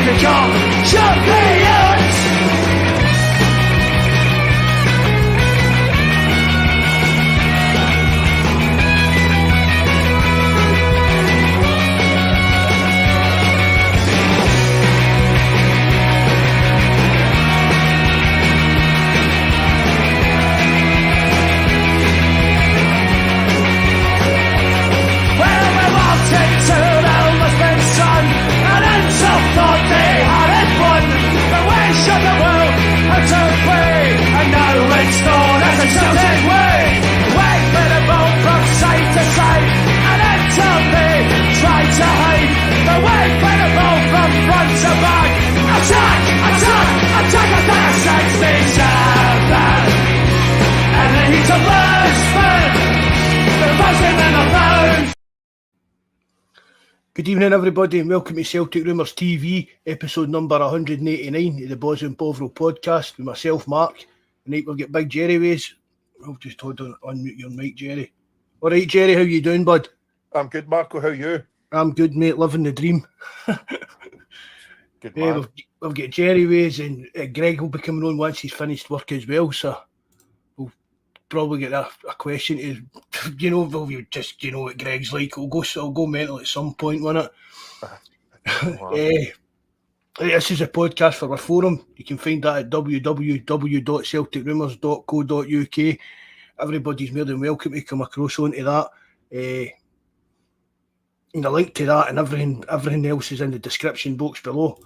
Celtic are champions! Good evening everybody and welcome to Celtic Rumours TV, episode number 189 of the Bawz and Bovril podcast with myself, Mark. Tonight we'll get Big Jerry Ways. I'll just hold on, unmute your mic, Jerry. Alright Jerry, how you doing, bud? I'm good, Marco, how are you? I'm good, mate, living the dream. Good man. We've got Jerry Ways and Greg will be coming on once he's finished work as well, so we'll probably get a question to, we'll just, what Greg's like. It'll go mental at some point, won't it? This is a podcast for our forum. You can find that at www.celticrumours.co.uk. Everybody's more than welcome to come across onto that. And the link to that and everything else is in the description box below.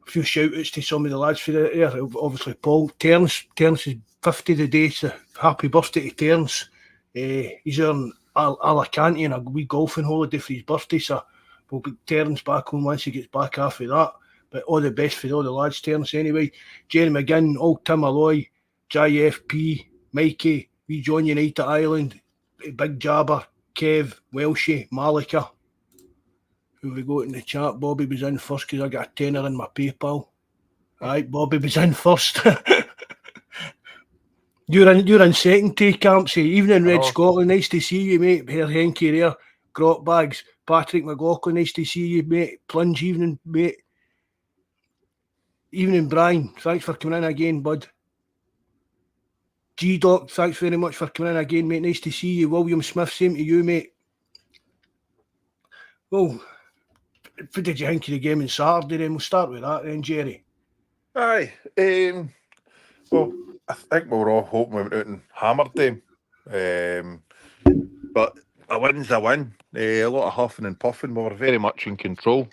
A few shout outs to some of the lads for there. Obviously Paul Terence is 50 today, so happy birthday to Terence. He's on Alicante on a wee golfing holiday for his birthday, so we'll be Terence back home once he gets back after that. But all the best for all the lads, Terence anyway. Jerry McGinn, old Tim Alloy, JFP, Mikey, wee John United Ireland, Big Jabber, Kev, Welshie, Malika. Who we got in the chat? Bobby was in first because I got a tenner in my PayPal. Aye, Bobby was in first. You're in second too, Campsy. Evening, Red Scotland. Nice to see you, mate. Herr Henke there. Grot Bags. Patrick McLaughlin. Nice to see you, mate. Plunge evening, mate. Evening, Brian. Thanks for coming in again, bud. G-Doc, thanks very much for coming in again, mate. Nice to see you. William Smith, same to you, mate. Well, what did you think of the game on Saturday then? We'll start with that then, Jerry. Aye. Well, I think we were all hoping we went out and hammered them. But a win's a win. A lot of huffing and puffing. We were very much in control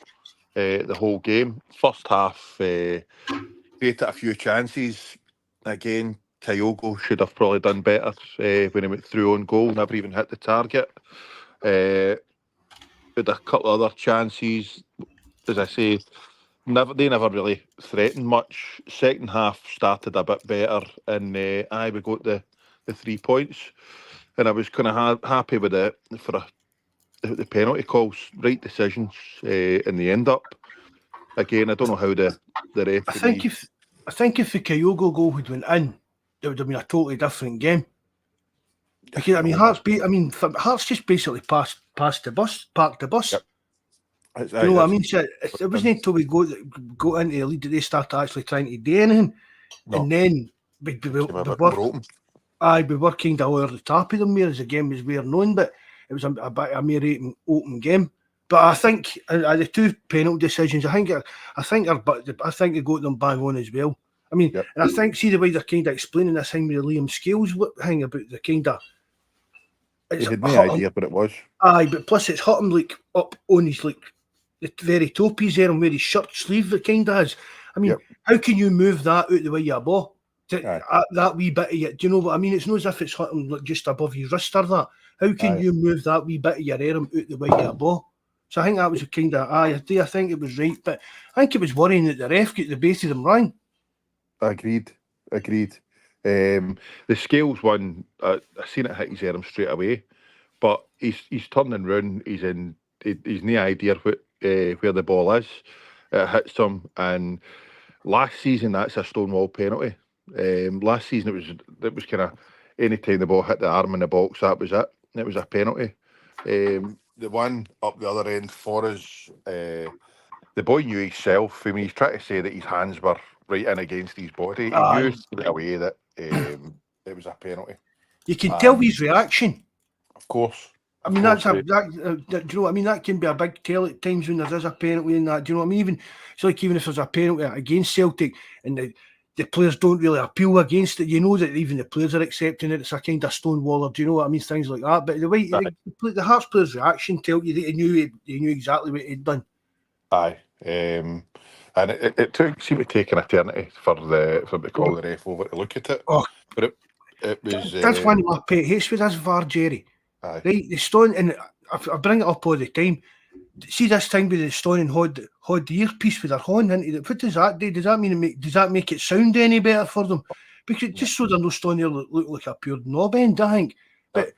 the whole game. First half, created a few chances. Again, Kyogo should have probably done better when he went through on goal, never even hit the target. Had a couple of other chances, as I say, they never really threatened much. Second half started a bit better, and we got the 3 points, and I was kind of happy with it for the penalty calls, right decisions in the end up. Again, I don't know how the referee. I think if the Kyogo goal had went in, it would have been a totally different game. Because, I mean, Hearts just basically parked the bus. Yep. You know what I mean? So it wasn't until we got into the lead that they started actually trying to do anything. No. And then we were kind of over the top of them, whereas the game was well known, but it was a more open game. But I think the two penalty decisions, I think they got them bang on as well. I mean, yep. And I think, see the way they're kind of explaining this thing with Liam Scales thing about the kind of... He had no idea, but it was. Aye, but plus it's hot him like up on his like the very top he's there and where his shirt sleeve it kind of is. I mean, How can you move that out the way you ball? That wee bit of you, do you know what I mean? It's not as if it's hot him like just above his wrist or that. How can you move that wee bit of your arm out the way you ball? So I think that was a kind of I think it was right, but I think it was worrying that the ref got the base of them wrong. Agreed. The Scales one, I seen it hit his arm straight away, but he's turning round. He's no idea where the ball is. It hits him, and last season that's a stonewall penalty. Last season it was kind of any time the ball hit the arm in the box, that was it. It was a penalty. The one up the other end for us, the boy knew himself. I mean, he's trying to say that his hands were right in against his body. He Aye. knew straight away that it was a penalty. You can tell his reaction. Of course. I mean, do you know what I mean? That can be a big tell at times when there is a penalty in that. Do you know what I mean? Even if there's a penalty against Celtic and the players don't really appeal against it, you know that even the players are accepting it. It's a kind of stonewaller. Do you know what I mean? Things like that. But the way the Hearts players' reaction tell you that he knew exactly what he'd done. Aye. And it seemed to take an eternity for to call the ref over to look at it. Oh, but it was. That's one of my pet hates with this VAR, Jerry. Aye. Right, the stone, and I bring it up all the time. See this thing with the stone and hold the earpiece with their horn into it. What does that do? Does that mean does that make it sound any better for them? Because just so they're not stone there look like a pure knob end, I think. But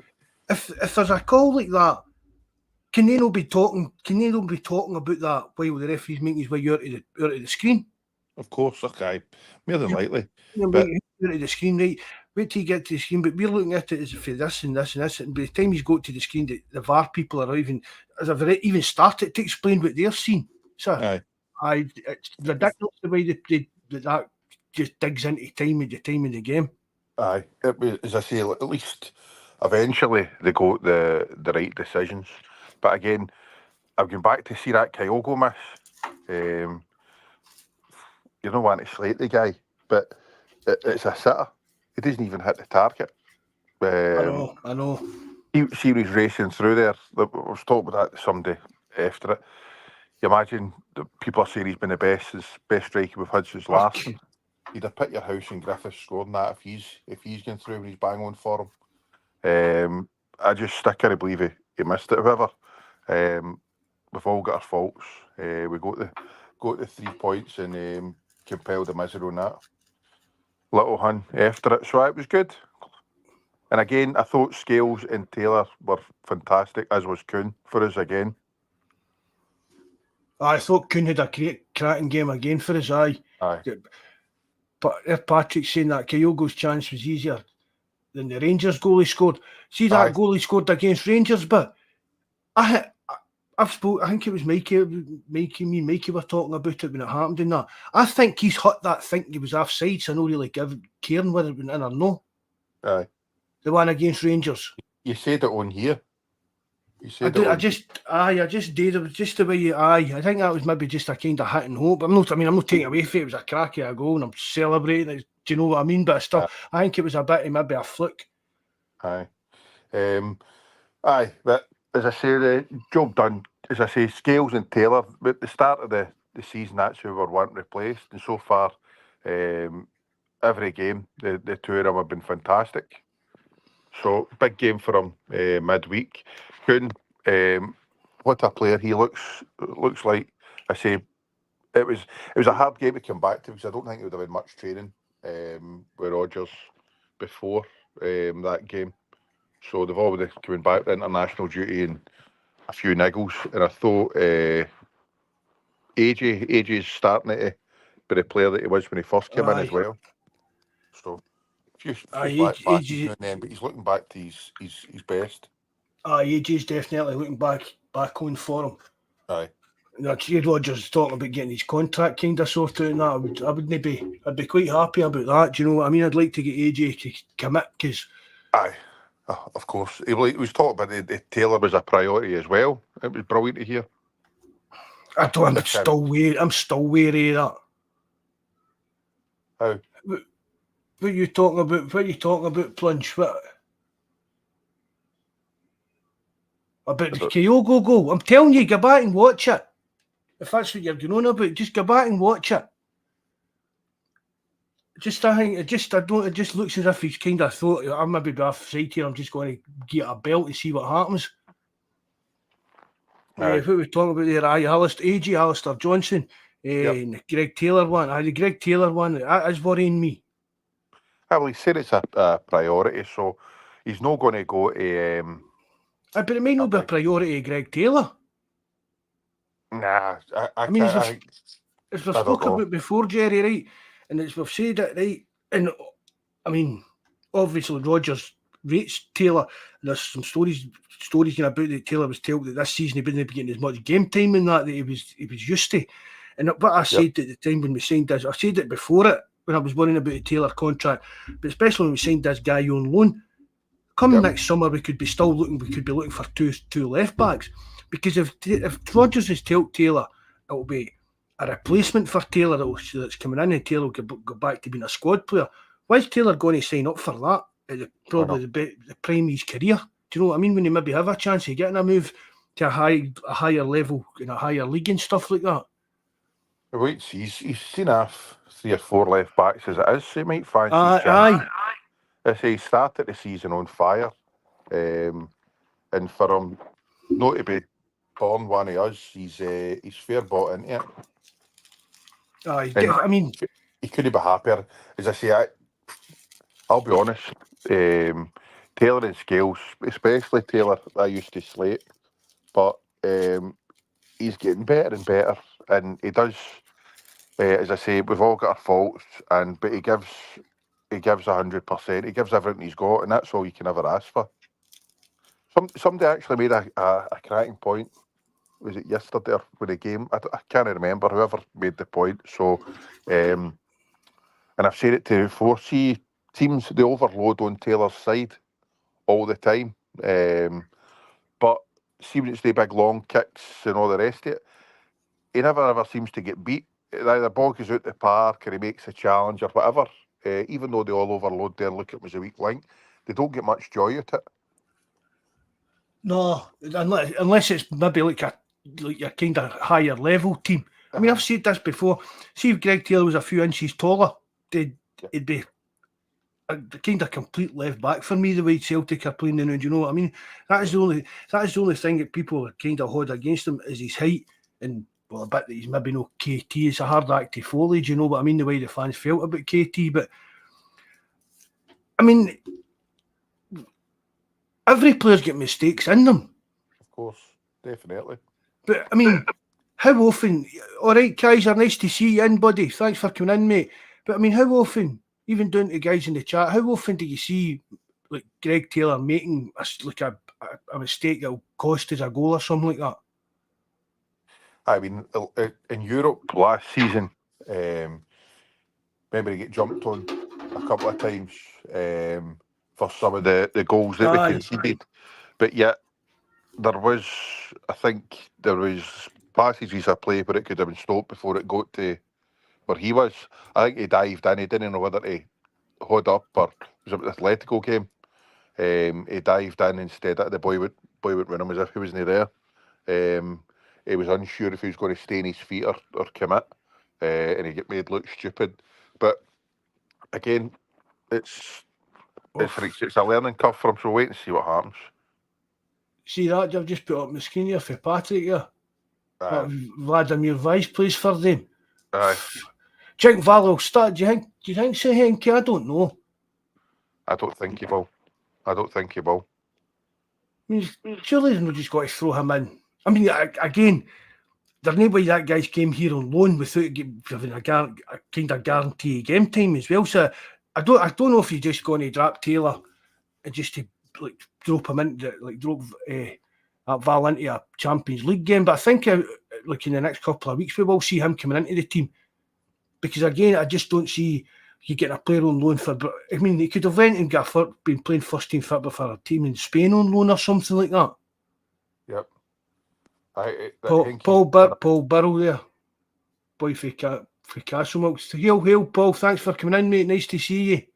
if there's a call like that, can they not be talking? Can they not be talking about that while the referee's making his way out of the screen? Of course, okay, more than likely. But out of the screen, right? Wait till you get to the screen, but we're looking at it as for this and this and this. And by the time he's got to the screen, the VAR people are even started to explain what they're seeing. So, it's ridiculous the way that just digs into the time of the game. Aye, it was, as I say, at least eventually they got the right decisions. But again, I've gone back to see that Kyogo miss. You don't want to slate the guy, but it's a sitter. He doesn't even hit the target. I know. He was racing through there. I was talking about that to somebody after it. You imagine the people are saying he's been the best striker we've had since Larson. He'd have put your house in Griffiths scoring that if he's going through and he's bang on for him. I can't believe he missed it. However, we've all got our faults. We got the 3 points and compelled the misery on that. Little Hun after it, so it was good. And again, I thought Scales and Taylor were fantastic, as was Kuhn for us again. I thought Kuhn had a cracking game again for us, aye. But if Patrick's saying that Kyogo's chance was easier than the Rangers goal he scored, see that goal he scored against Rangers, but I think it was Mikey were talking about it when it happened and that. I think he's hit that thinking he was offside, so I don't really give caring whether it went in or no. Aye. The one against Rangers. You said it on here. I just did. It was just the way you. I think that was maybe just a kind of hit and hope. I'm not taking away from it. It was a crack of a goal, and I'm celebrating it. Do you know what I mean? But still, I think it was a bit of maybe a fluke. Aye. But as I say, the job done. As I say, Scales and Taylor. At the start of the season, that's who we weren't replaced, and so far, every game the two of them have been fantastic. So big game for him midweek. Kuhn, what a player he looks like. I say it was a hard game to come back to because I don't think he would have had much training with Rodgers before that game. So they've already coming back to international duty and a few niggles. And I thought AJ's starting to be the player that he was when he first came in as well. So few flashes now and then, but he's looking back to his best. AJ's definitely looking back on for him. Aye. Rodgers talking about getting his contract kind of sorted out and that. I'd be quite happy about that. Do you know what I mean? I'd like to get AJ to commit because. Aye, of course. He was talking about the Taylor was a priority as well. It was brilliant to hear. I'm still wary of that. How? What are you talking about, Plunge? What? About the Kyogo goal? I'm telling you, go back and watch it. If that's what you're going on about, just go back and watch it. It just looks as if he's kind of thought, I'm maybe offside here, I'm just going to get a belt to see what happens. What we're talking about there, AJ Alistair Johnson, and the Greg Taylor one. The Greg Taylor one, that is worrying me. Well, he said it's a priority, so he's not going to go to... but it may not be a priority of Greg Taylor. Nah, as we've spoken about before, Jerry, right? And as we've said it, right? And I mean, obviously Rodgers rates Taylor. There's some stories about that Taylor was told that this season he wouldn't be getting as much game time in that he was used to. And what I said at the time when we signed this, I said it before it when I was worrying about the Taylor contract, but especially when we signed this guy on loan. Come next summer, we could be looking for two left backs, because if Rodgers has told Taylor it'll be a replacement for Taylor that's coming in, and Taylor will go back to being a squad player. Why is Taylor going to sign up for that at probably the prime of his career? Do you know what I mean? When he maybe have a chance of getting a move to a higher level in a higher league and stuff like that. Wait, he's seen off 3 or 4 left backs as it is, so he might fancy his chance. I say he started the season on fire, and for him not to be born one of us, he's fair bought into it. I mean, he couldn't be happier. As I say, I'll be honest, Taylor and Scales, especially Taylor, I used to slate, but he's getting better and better, and he does. As I say, we've all got our faults, but he gives 100%. He gives everything he's got, and that's all you can ever ask for. Somebody actually made a cracking point. Was it yesterday or with the game? I can't remember. Whoever made the point. So, and I've said it to before. See, teams, they overload on Taylor's side all the time. But see, when it's the big long kicks and all the rest of it, he never ever seems to get beat. Either the ball goes out the park or he makes a challenge or whatever. Even though they all overload there, look at him as a weak link, they don't get much joy out of it. No, unless it's maybe like a kind of higher level team. I mean, I've said this before. See, if Greg Taylor was a few inches taller, it'd be a kind of complete left back for me, the way Celtic are playing now. Do you know what I mean? That is the only thing that people kind of hold against him is his height, and well, a bit that he's maybe no KT. It's a hard act to follow, do you know what I mean? The way the fans felt about KT, but I mean, every player's got mistakes in them. Of course, definitely. But I mean, how often? All right, Kaiser, nice to see you in, buddy. Thanks for coming in, mate. But I mean, how often? Even down to guys in the chat, how often do you see like Greg Taylor making a mistake that'll cost us a goal or something like that? I mean, in Europe last season, remember he get jumped on a couple of times for some of the goals that we conceded. But yet, I think there was passages of play where it could have been stopped before it got to where he was. I think he dived in. He didn't know whether to hold up or it was an Atletico game. He dived in instead. The boy would run him as if he wasn't there. He was unsure if he was going to stay on his feet or commit, and he get made look stupid. But again, it's a learning curve for him. So wait and see what happens. See that? I've just put up my screen here for Patrick here. Vladimir Weiss plays for them. Aye. Do you think Val will start? Do you think so, Henke? I don't know. I don't think he will. I mean, surely they've just got to throw him in. I mean, again, there's no way that guy's came here on loan without having a kind of guarantee game time as well. So I don't know if you're just going to drop Taylor and just to like drop him into drop Val into a Champions League game. But I think like in the next couple of weeks we will see him coming into the team, because again I just don't see you getting a player on loan for. I mean, he could have went and been playing first team football for a team in Spain on loan or something like that. Yep. Paul Burrell there, boy for Castlemilk. Hail, Paul. Thanks for coming in, mate. Nice to see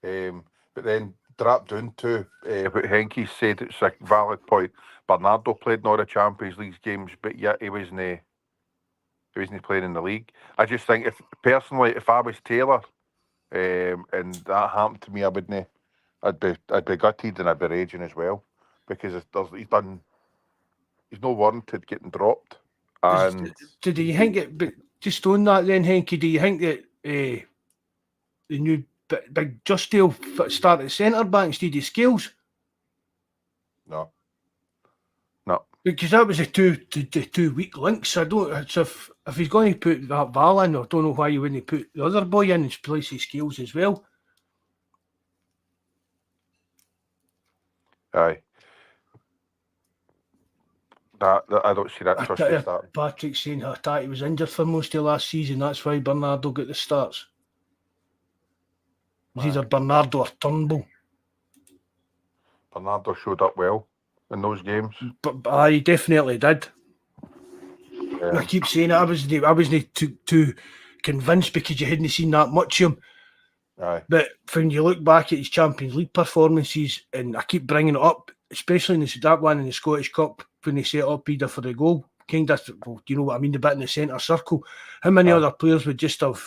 you. But then drop down to what Henke said. It's a valid point. Bernardo played in all the Champions League games, but yet he wasn't playing in the league. I just think if I was Taylor, and that happened to me, I wouldn't. I'd be gutted and I'd be raging as well, because he's no warranted getting dropped. And do you think it? But just on that, then, Henke, do you think that the new big Justin will start at centre back instead of Scales? No. Because that was the two weak links. I don't. So if he's going to put that Val in, I don't know why you wouldn't put the other boy in place of Scales as well. Aye. That I don't see that I trust tell starting. Patrick's saying I thought he was injured for most of last season. That's why Bernardo got the starts. It was either Bernardo or Turnbull. Bernardo showed up well in those games. But I definitely did. I keep saying it. I wasn't too convinced because you hadn't seen that much of him. Aye. But when you look back at his Champions League performances, and I keep bringing it up, especially in that one in the Scottish Cup when they set up either for the goal, kind of, well, you know what I mean, the bit in the centre circle. How many other players would just have,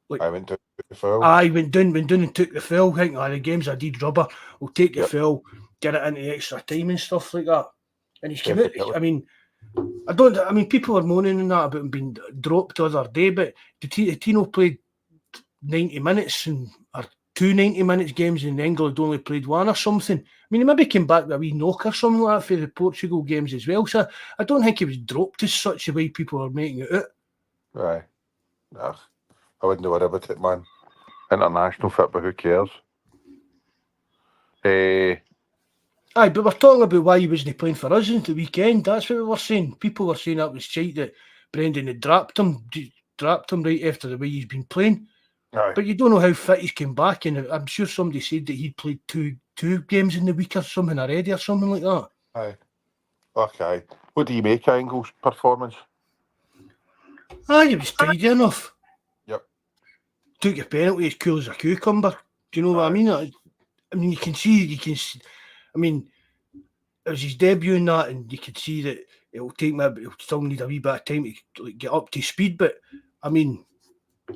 like, I went to the foul. I went down and took the foul. I think the game's a deed rubber. We'll take the foul, get it into extra time and stuff like that. And he's come out. I mean, people were moaning and that about him being dropped the other day, but did he not play 90 minutes or 90 minutes games in England only played one or something? I mean, he maybe came back with a wee knock or something like that for the Portugal games as well. So I don't think he was dropped as such a way people are making it out. Aye. Nah, I wouldn't worry about it, man. International football, who cares? Aye, but we're talking about why he wasn't playing for us in the weekend. That's what we were saying. People were saying that was shite that Brendan had dropped him right after the way he's been playing. Aye. But you don't know how fit he's came back, and I'm sure somebody said that he'd played two games in the week or something already or something like that. Aye. Okay. What do you make of Engels' performance? Aye, he was tidy enough. Yep. Took your penalty as cool as a cucumber. Do you know what I mean? I mean, you can see. I mean, it was his debut in that, and you can see that it'll still need a wee bit of time to get up to speed. But I mean,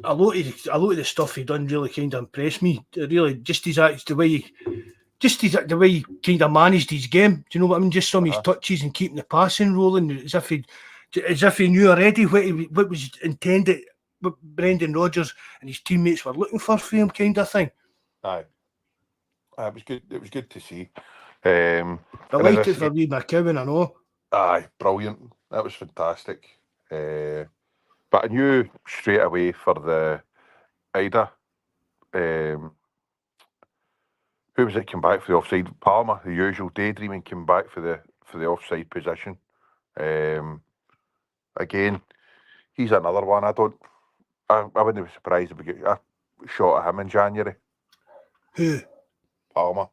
a lot of the stuff he done really kind of impressed me. Really, just the way he kind of managed his game. Do you know what I mean? Just some of his touches and keeping the passing rolling, as if he knew already what was intended, what Brendan Rodgers and his teammates were looking for him, kind of thing. Aye. It was good. It was good to see. I liked it for Lee McCowan, I know. Aye, brilliant. That was fantastic. But I knew straight away for the Ida. Who was it came back for the offside? Palmer, the usual daydreaming, came back for the offside position. Again, he's another one. I wouldn't be surprised if we get a shot at him in January. Who? Palmer.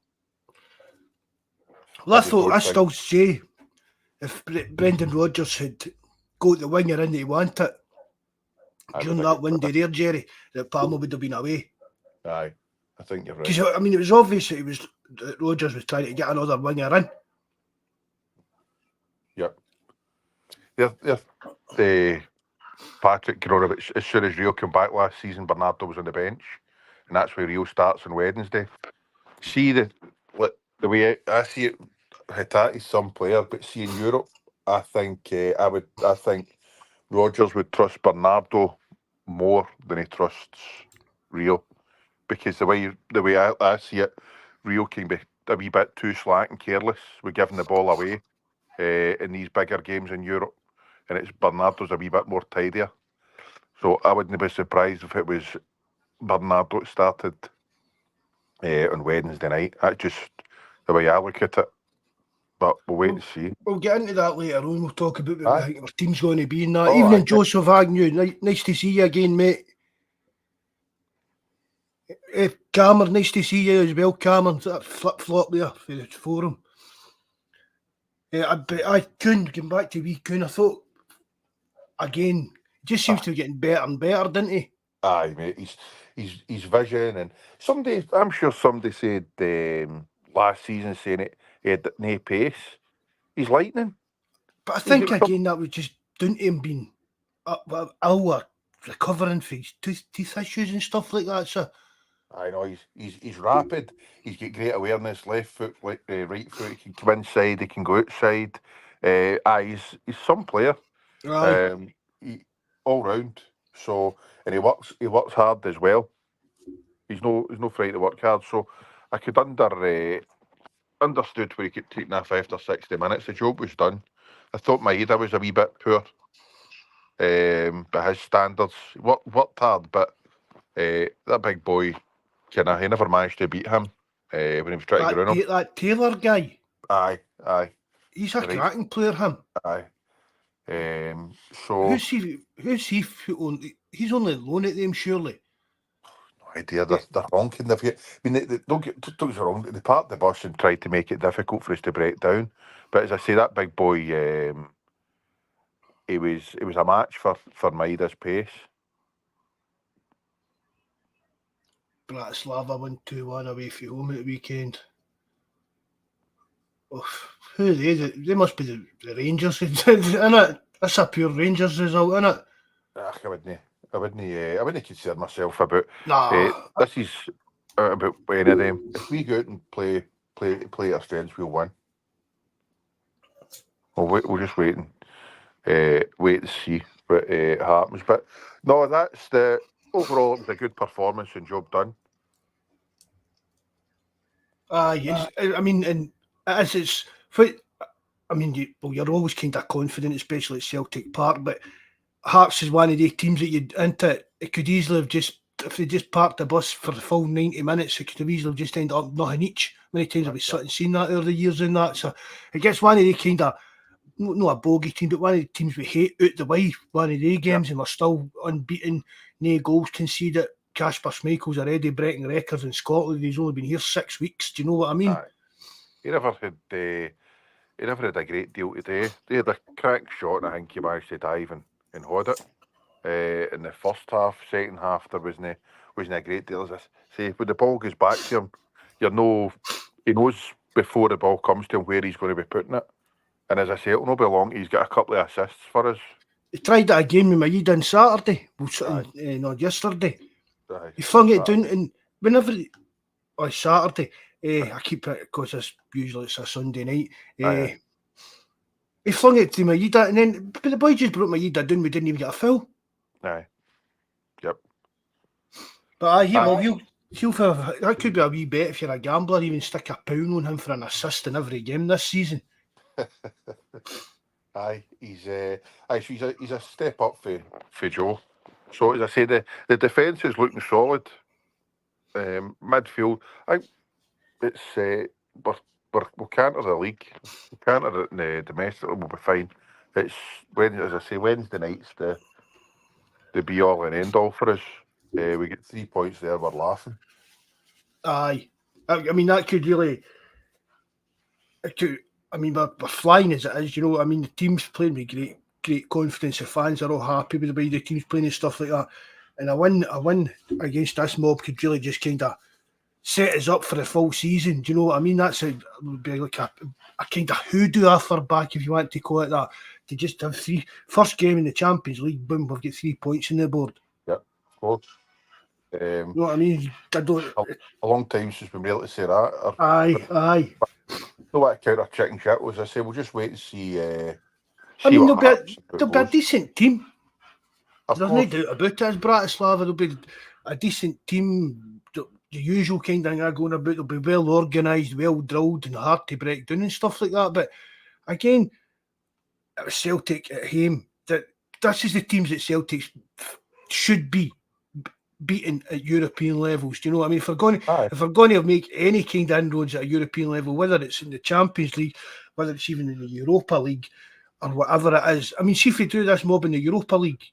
Well, I still say if Brendan Rodgers had got the winger in that he wanted during that window there, Jerry, that Palmer would have been away. Aye, I think you're right. Because I mean, it was obvious that Rodgers was trying to get another winger in. Yep. Patrick, you know, as soon as Rio came back last season, Bernardo was on the bench, and that's where Rio starts on Wednesday. See the way I see it, Hitati's some player, but see in Europe, I think Rodgers would trust Bernardo more than he trusts Rio, because the way I see it, Rio can be a wee bit too slack and careless with giving the ball away in these bigger games in Europe, and it's Bernardo's a wee bit more tidier. So I wouldn't be surprised if it was Bernardo that started on Wednesday night. That's just the way I look at it. But we'll wait and see. We'll get into that later on. We'll talk about what I think our team's going to be in that. Evening, Joseph Agnew. Nice to see you again, mate. Cameron, nice to see you as well, Cameron. That flip-flop there for the forum. I couldn't come back to wee Coon. I thought, again, he just seems to be getting better and better, didn't he? Aye, mate. He's vision, and I'm sure somebody said last season saying it, he had no pace. He's lightning. But I think again that was just down to him being ill or recovering from his teeth issues and stuff like that. So I know he's rapid. He's got great awareness. Left foot, right foot. He can come inside. He can go outside. He's some player. All round. So, and he works hard as well. He's no frightened to work hard. So I could understood where he could take that after 60 minutes. The job was done. I thought Maeda was a wee bit poor. By his standards, worked hard, but that big boy, he never managed to beat him. when he was trying to get around him. That Taylor guy. Aye. He's a Right. cracking player, him. Aye. So Who's he? He's only on loan at them, surely. no idea. They're honking. Don't get me wrong. They parked the bus and tried to make it difficult for us to break down. But as I say, that big boy, it was a match for Maida's pace. Bratislava won 2-1 away from home at the weekend. Oh, who are they? They must be the Rangers, innit? That's a pure Rangers result, innit? I wouldn't consider myself about. Nah. This is about any of them. If we go out and play our strengths, we'll win. We'll just wait to see what happens. But no, that's the overall. It was a good performance and job done. Yes. I mean, and as it's, I mean, you're always kind of confident, especially at Celtic Park. But Hearts is one of the teams that you'd enter. It could easily have just, if they just parked the bus for the full 90 minutes, it could have easily just ended up nothing each. Many times I've seen that over the years in that. So it gets one of the kind of, not a bogey team, but one of the teams we hate out the way. One of the games, and we're still unbeaten. No goals conceded. Kasper Schmeichel's already breaking records in Scotland. He's only been here 6 weeks. Do you know what I mean? Aye. He never had a great deal today. They had a crack shot, and I think he managed to dive and hold it. In the first half, second half, there wasn't a great deal. As I say, when the ball goes back to him, he knows before the ball comes to him where he's going to be putting it. And as I say, it'll not be long. He's got a couple of assists for us. He tried that again with Maida on Saturday. Not yesterday. Aye. He flung it down, and whenever on Saturday, I keep it because usually it's a Sunday night. He flung it to Maida, and then but the boy just brought Maida down. We didn't even get a foul. Aye. Yep. But that could be a wee bet if you're a gambler. Even stick £1 on him for an assist in every game this season. Aye, he's a step up for Joe. So as I say, the defence is looking solid. Midfield, I think it's we'll canter the league, we'll canter it in the domestic, we'll be fine. It's Wednesday night's the be all and end all for us. We get 3 points there, we're laughing. Aye, I mean that could really. I mean, we're flying as it is, you know. I mean, the team's playing with great confidence. The fans are all happy with the way the team's playing and stuff like that. And a win against this mob could really just kind of set us up for the full season. Do you know what I mean? Would be like a kind of hoodoo offer back, if you want to call it that. To just have first game in the Champions League, boom, we've got 3 points on the board. Yep, of course. You know what I mean? A long time since we've been able to say that. Aye. No way to count our chicken shit. As I say, we'll just wait and see. I mean, they'll be a decent team. There's no doubt about it. As Bratislava, they'll be a decent team. The usual kind of thing I'm going about. They'll be well organised, well drilled, and hard to break down and stuff like that. But again, it was Celtic at home. This is the teams that Celtic should be beaten at European levels. Do you know what I mean? If we're going to make any kind of inroads at a European level, whether it's in the Champions League, whether it's even in the Europa League, or whatever it is. I mean, see if we do this mob in the Europa League,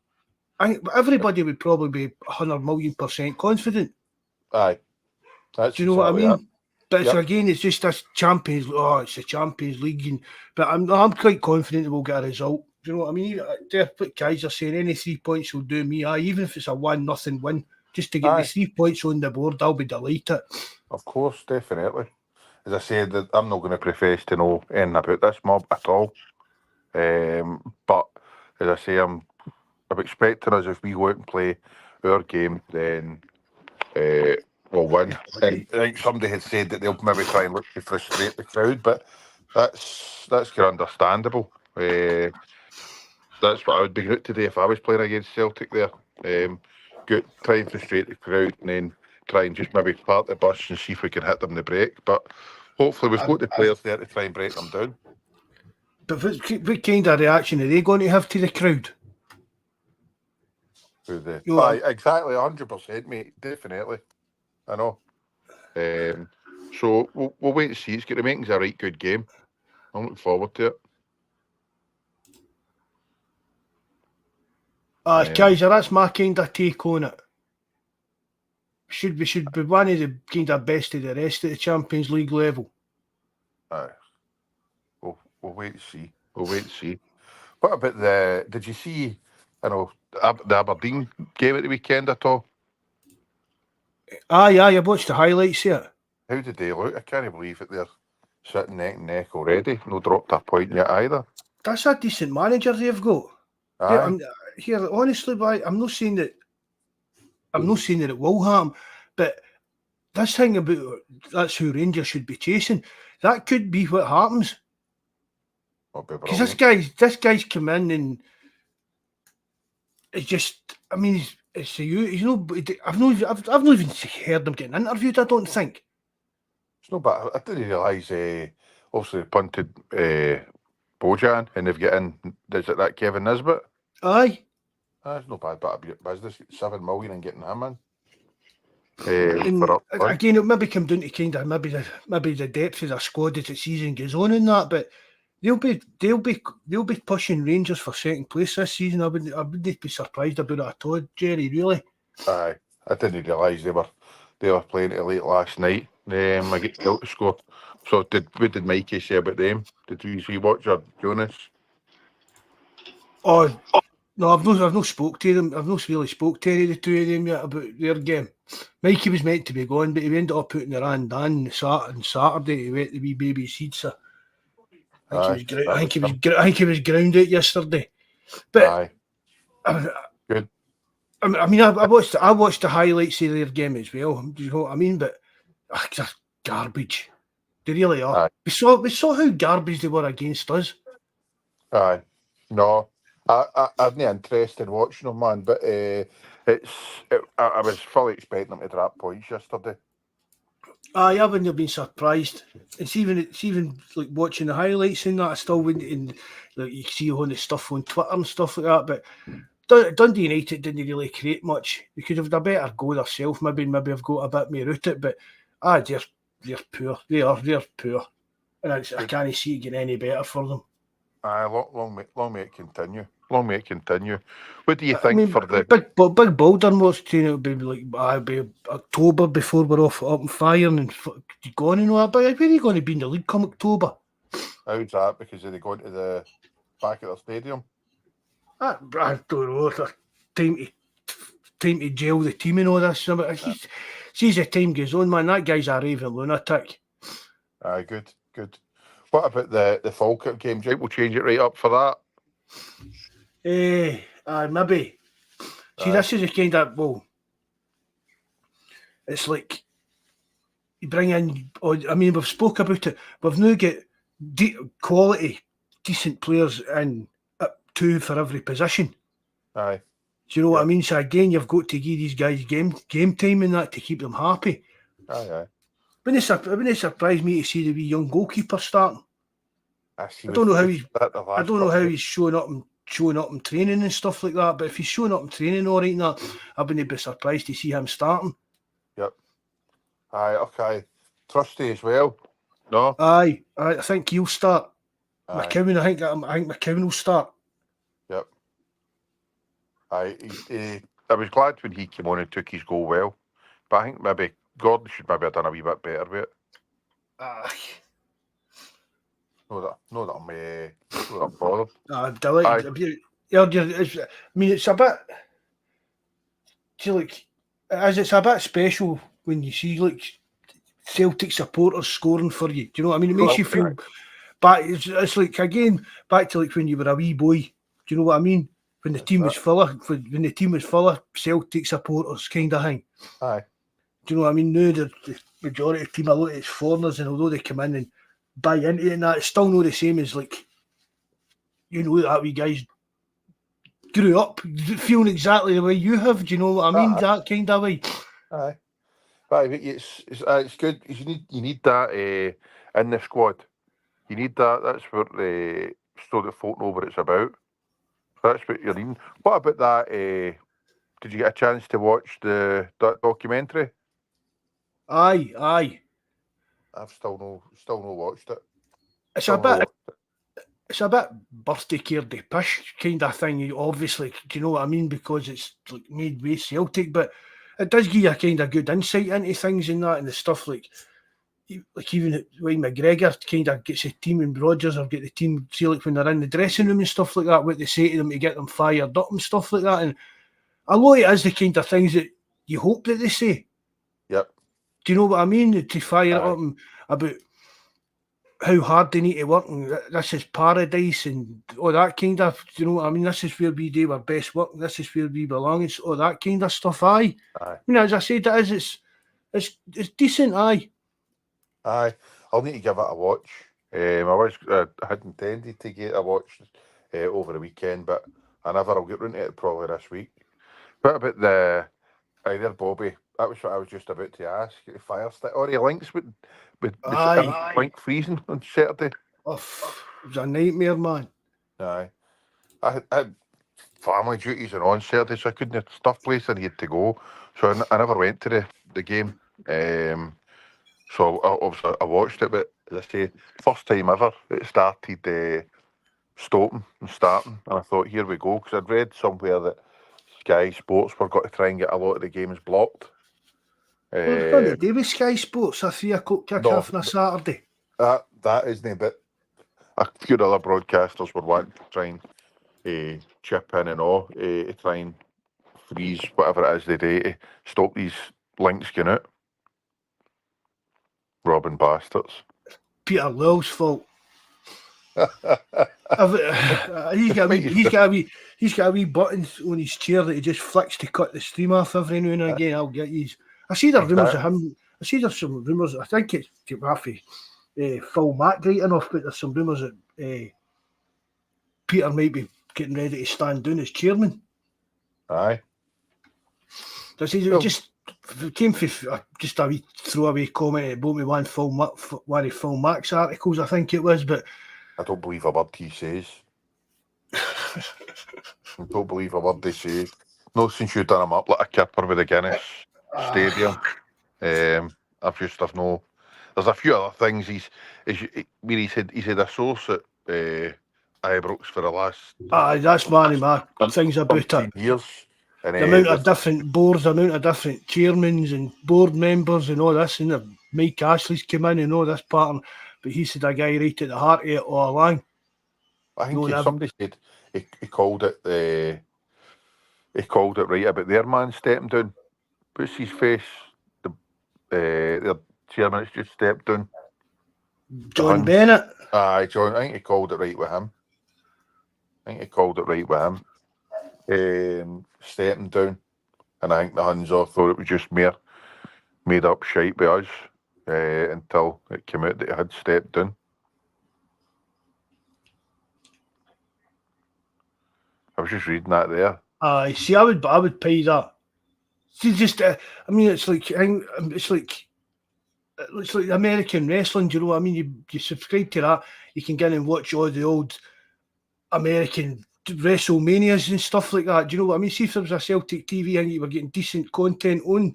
everybody would probably be 100,000,000% confident. Aye. Do you know what I mean? But again, it's just this Champions. Oh, it's the Champions League, but I'm quite confident that we'll get a result. Do you know what I mean? What guys are saying, any 3 points will do me. Even if it's a 1-0 win, just to get the 3 points on the board, I'll be delighted. Of course, definitely. As I said, I'm not going to profess to know anything about this mob at all. But as I say, I'm expecting us, if we go out and play our game, then we'll win. And I think somebody had said that they'll maybe try and look to frustrate the crowd, but that's understandable. That's what I would be out today if I was playing against Celtic there. Try and frustrate the crowd and then try and just maybe park the bus and see if we can hit them in the break. But hopefully we've got the players there to try and break them down. But what kind of reaction are they going to have to the crowd? Exactly, 100%, mate. Definitely. I know. So we'll wait and see. It's going to make a right good game. I'm looking forward to it. Kaiser, that's my kind of take on it. We should be one of the kind of best of the rest of the Champions League level. Aye. We'll wait and see. We'll wait and see. What about did you see, the Aberdeen game at the weekend at all? Aye, I watched the highlights here. How did they look? I can't believe that they're sitting neck and neck already. No dropped a point yet either. That's a decent manager they've got. Aye. Honestly, I'm not saying that it will happen, but this thing about that's who Rangers should be chasing, that could be what happens. Because this guy's come in and it's just, I mean, he's I've not even heard him getting interviewed. I don't think. It's no bad. I didn't realise. Obviously, they punted Bojan, and they've got in. Is it that Kevin Nisbet? Aye. That's no bad bit of business. 7 million and getting him in. Again, it maybe come down to kind of maybe the depth of the squad as the season goes on and that, but they'll be pushing Rangers for second place this season. I wouldn't be surprised about it at all, Jerry. Really. Aye, I didn't realise they were playing it late last night. I get out to score. So what did Mikey say about them? Did you see watch or Jonas? Oh no, I've not spoke to them. I've not really spoke to any of the two of them yet about their game. Mikey was meant to be going, but he ended up putting their hand on Saturday. He went to wee baby seats. I think he was grounded yesterday. But good. I mean, I watched the highlights of their game as well. Do you know what I mean? But they're garbage. They really are. We saw how garbage they were against us. Aye. No, I'm not interested in watching them, man. But I was fully expecting them to drop points yesterday. I wouldn't have been surprised. It's even like watching the highlights and that. I still wouldn't. And like you see all the stuff on Twitter and stuff like that. But Dundee United didn't really create much. They could have done a better go themselves. Maybe have got a bit more out it. But they're poor. They're poor, and I can't see it getting any better for them. Aye, long may it continue. Long may it continue. What do you think for the big Balder was saying it would be like be October before we're up and firing and gone and all that. But where are you going to be in the league come October? How's that? Because are they going to the back of the stadium? I don't know. Time to jail the team and all this. Sees the time goes on, man. That guy's a raving lunatic. Aye, good. What about the Falkirk game? Do you think we'll change it right up for that? Maybe. See, this is a kind of, it's like you bring in, I mean, we've spoke about it. We've now got quality, decent players in up 2 for every position. Aye. Do you know what I mean? So again, you've got to give these guys game time and that to keep them happy. Aye. Wouldn't it surprise me to see the wee young goalkeeper starting? I don't know how he's showing up and training and stuff like that. But if he's showing up and training all right and that, I wouldn't be surprised to see him starting. Yep. Aye. Okay. Trusty as well. No. Aye. I think he'll start. Aye. McKeown. I think McKeown will start. Yep. Aye. I was glad when he came on and took his goal well, but I think maybe Gordon should maybe have done a wee bit better with it. Aye. No, that I'm bothered. I'm delighted. I mean, it's a bit. It's a bit special when you see like Celtic supporters scoring for you. Do you know what I mean? It makes you feel back. It's like again back to like when you were a wee boy. Do you know what I mean? When the team was full of Celtic supporters, kind of thing. Aye. Do you know what I mean? Now the majority of the team, a lot of it's foreigners, and although they come in and buy into it and that, it's still not the same as like, that we guys grew up feeling exactly the way you have. Do you know what I mean? That kind of way. Aye. But it's good. You need that in the squad. You need that. That's what so that folk know what it's about. That's what you're needing. What about that? Did you get a chance to watch that documentary? Aye. I've still no watched it. It's Still a no bit. watched it. It's a bit birthday caredy pish kind of thing. Obviously, do you know what I mean? Because it's like made way Celtic, but it does give you a kind of good insight into things and that and the stuff like even Wayne McGregor kind of gets a team and Rodgers have got the team see like when they're in the dressing room and stuff like that, what they say to them to get them fired up and stuff like that. And a lot of it is the kind of things that you hope that they say. Yep. Do you know what I mean? To fire it Aye. up and about how hard they need to work and this is paradise and all that kind of, you know what I mean? This is where we do our best work. This is where we belong. It's all that kind of stuff. Aye. Aye. I mean, as I said, it's decent. Aye. Aye. I'll need to give it a watch. I had intended to get a watch over the weekend, but I'll get round to it probably this week. What about either Bobby? That was what I was just about to ask. Fire stick or the links with link freezing on Saturday. Oh, it was a nightmare, man. Aye. I had family duties and on Saturday, so I couldn't have stuff place I needed to go. So I never went to the game. So obviously I watched it, but as I say, first time ever it started stopping and starting, and I thought, here we go, because I'd read somewhere that Sky Sports were going to try and get a lot of the games blocked. Well, it's not to do with Sky Sports, a 3 o'clock kick-off on a Saturday. That isn't, but a few other broadcasters were wanting to try and chip in and all to try and freeze whatever it is they do to stop these links going out. Robbing bastards. Peter Law's fault. He's got a wee button on his chair that he just flicks to cut the stream off every now and again. I'll get you. I see there's rumours of him. I see there's some rumours. I think it's Rafi, Phil Mack writing off, but there's some rumours that Peter might be getting ready to stand down as chairman. Aye. Does he just came for just a wee throwaway comment about me one of Phil Mack's articles, I think it was, but I don't believe a word he says. I don't believe a word they say. Not since you've done him up like a kipper with the Guinness Stadium. I've no. There's a few other things he said a source at Ibrox for the last. That's money, man. Things about it. Years. And, the amount of different boards, the amount of different chairmans and board members and all this, and Mike Ashley's come in and all this pattern, but he said a guy right at the heart of it all along. I think somebody said he called it right about their man stepping down. Puts his face. Their chairman has just stepped down. John Bennett. Aye, John. I think he called it right with him. Stepping down, and I think the Huns all thought it was just made up shite by us until it came out that he had stepped down. I was just reading that there. See, I would pay that. See, just I mean, it's like American wrestling. Do you know what I mean? You subscribe to that, you can get in and watch all the old American WrestleManias and stuff like that. Do you know what I mean? See, if there was a Celtic TV and you were getting decent content on,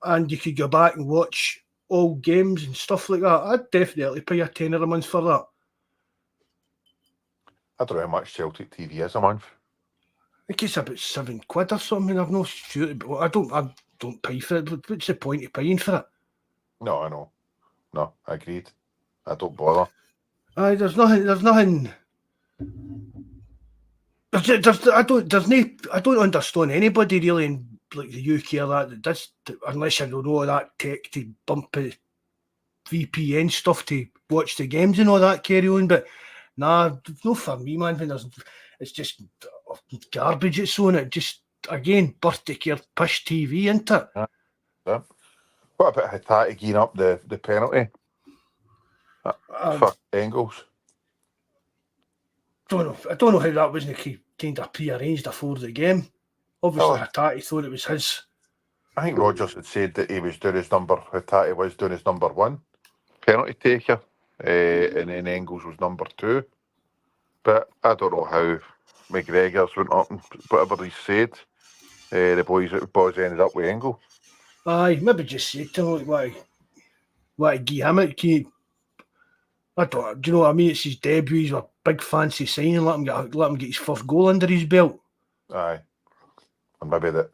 and you could go back and watch all games and stuff like that, I'd definitely pay a tenner a month for that. I don't know how much Celtic TV is a month. I think it's about £7 or something. I've no sure, but I don't pay for it. But what's the point of paying for it? No, I know. No, I agreed. I don't bother. There's nothing. I don't understand anybody really in like the UK or that does, unless I don't know all that tech to bump VPN stuff to watch the games and all that carry on. But nah, no for me, man. When it's just garbage. It's on it. Just again, birthday care push TV, isn't it? Yeah. What about Hattati geeing up the penalty for Engels? I don't know how that wasn't kind of pre-arranged before the game. Obviously, Hattati thought it was his. I think Rodgers had said that he was doing his number. Hattati was doing his number 1 penalty taker, and then Engels was number 2. But I don't know how McGregor's went up and whatever he said. The boys ended up with Engels. Aye, maybe just said to him like, why? What, give him it? I don't. Do you know what I mean? It's his debut. He's a big fancy signing. Let him get his first goal under his belt. Aye. And maybe that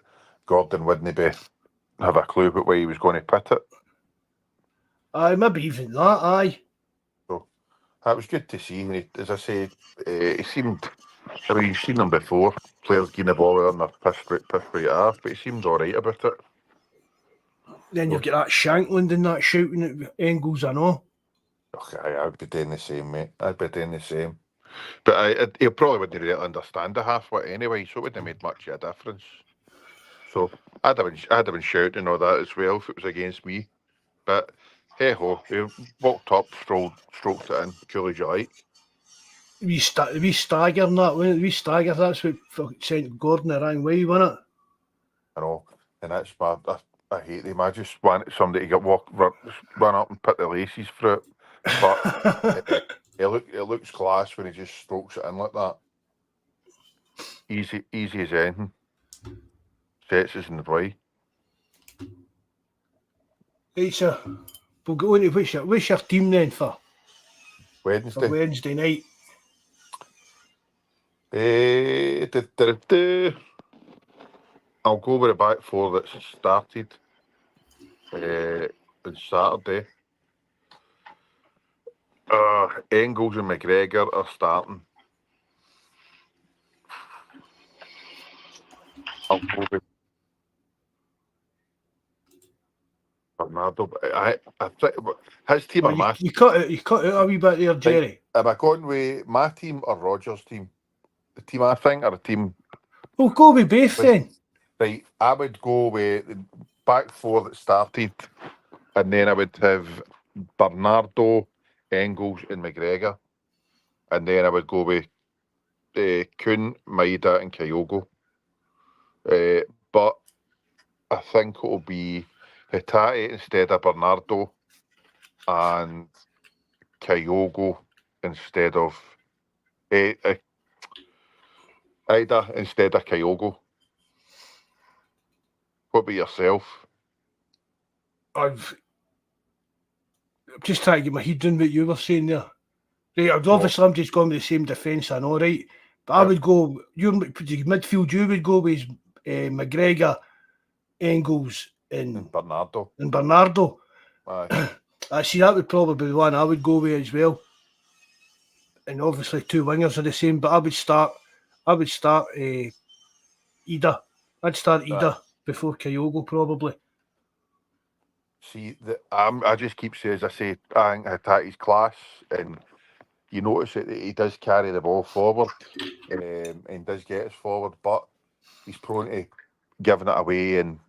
Gordon wouldn't have a clue about where he was going to put it. Aye, maybe even that. Aye. So that was good to see. And as I say, he seemed. I mean, you've seen him before. Players getting the ball on their piss right off, but he seemed all right about it. Then you've got that Shankland and that shouting at Engels, I know. Okay, I'd be doing the same, mate. I'd be doing the same. But he probably wouldn't really understand the halfway anyway, so it wouldn't have made much of a difference. So I'd have been shouting all that as well if it was against me. But hey ho, he walked up, stroked it in, cool as you like. We stagger and that, wasn't it? We stagger, that's what sent Gordon the wrong way, wasn't it? I know, and that's bad. I hate them. I just want somebody to run up and put the laces through it. But it looks class when he just strokes it in like that. Easy as anything. Sets us in the way. Right, so we'll go into what's your team then for Wednesday night? I'll go with the back four that started on Saturday. Engels and McGregor are starting. I'll go with Bernardo. I think his team or my team. You cut out a wee bit there, Jerry. Right, am I going with my team or Roger's team? The team I think or the team? We'll go with both then. Right, I would go with the back four that started, and then I would have Bernardo, Engels, and McGregor, and then I would go with Kuhn, Maida, and Kyogo. But I think it'll be Hatate instead of Bernardo, and Kyogo instead of Ida instead of Kyogo. What about yourself? I'm just trying to get my head down what you were saying there. Right, obviously I'm just going with the same defence, I know, right? But I would go, your midfield, you would go with McGregor, Engels, and Bernardo. Aye. I see that would probably be the one I would go with as well. And obviously two wingers are the same, but I would start Ida. I'd start Ida before Kyogo probably. See, I just keep saying, as I say, I think Hatate's class, and you notice that he does carry the ball forward and does get us forward, but he's prone to giving it away and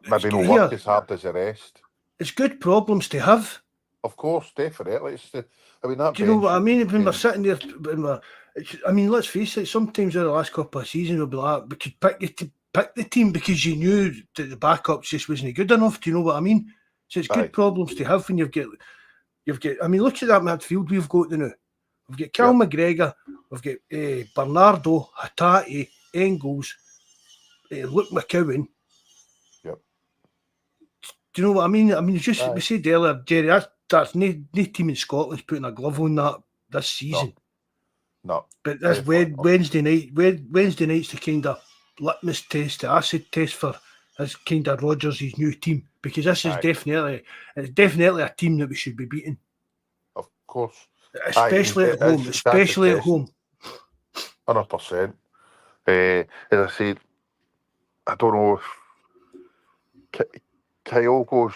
maybe not work as hard as the rest. It's good problems to have. Of course, definitely. Do you know what I mean? When we're sitting there, let's face it, sometimes in the last couple of seasons we'll be like, we could pick the team because you knew that the backups just wasn't good enough. Do you know what I mean? So it's good problems to have when you've got, I mean, look at that midfield we've got now. We've got Cal McGregor, we've got Bernardo, Hatate, Engels, Luke McCowan. Yep. Do you know what I mean? I mean, it's just, we said earlier, Jerry, that's no team in Scotland's putting a glove on that this season. No. But that's Wednesday night. Wednesday night's the kind of litmus test, the acid test for his kind of Rodgers' new team, because this is definitely a team that we should be beating. Of course. Especially at home. Especially at home. 100%. As I said, I don't know if Kyogo's,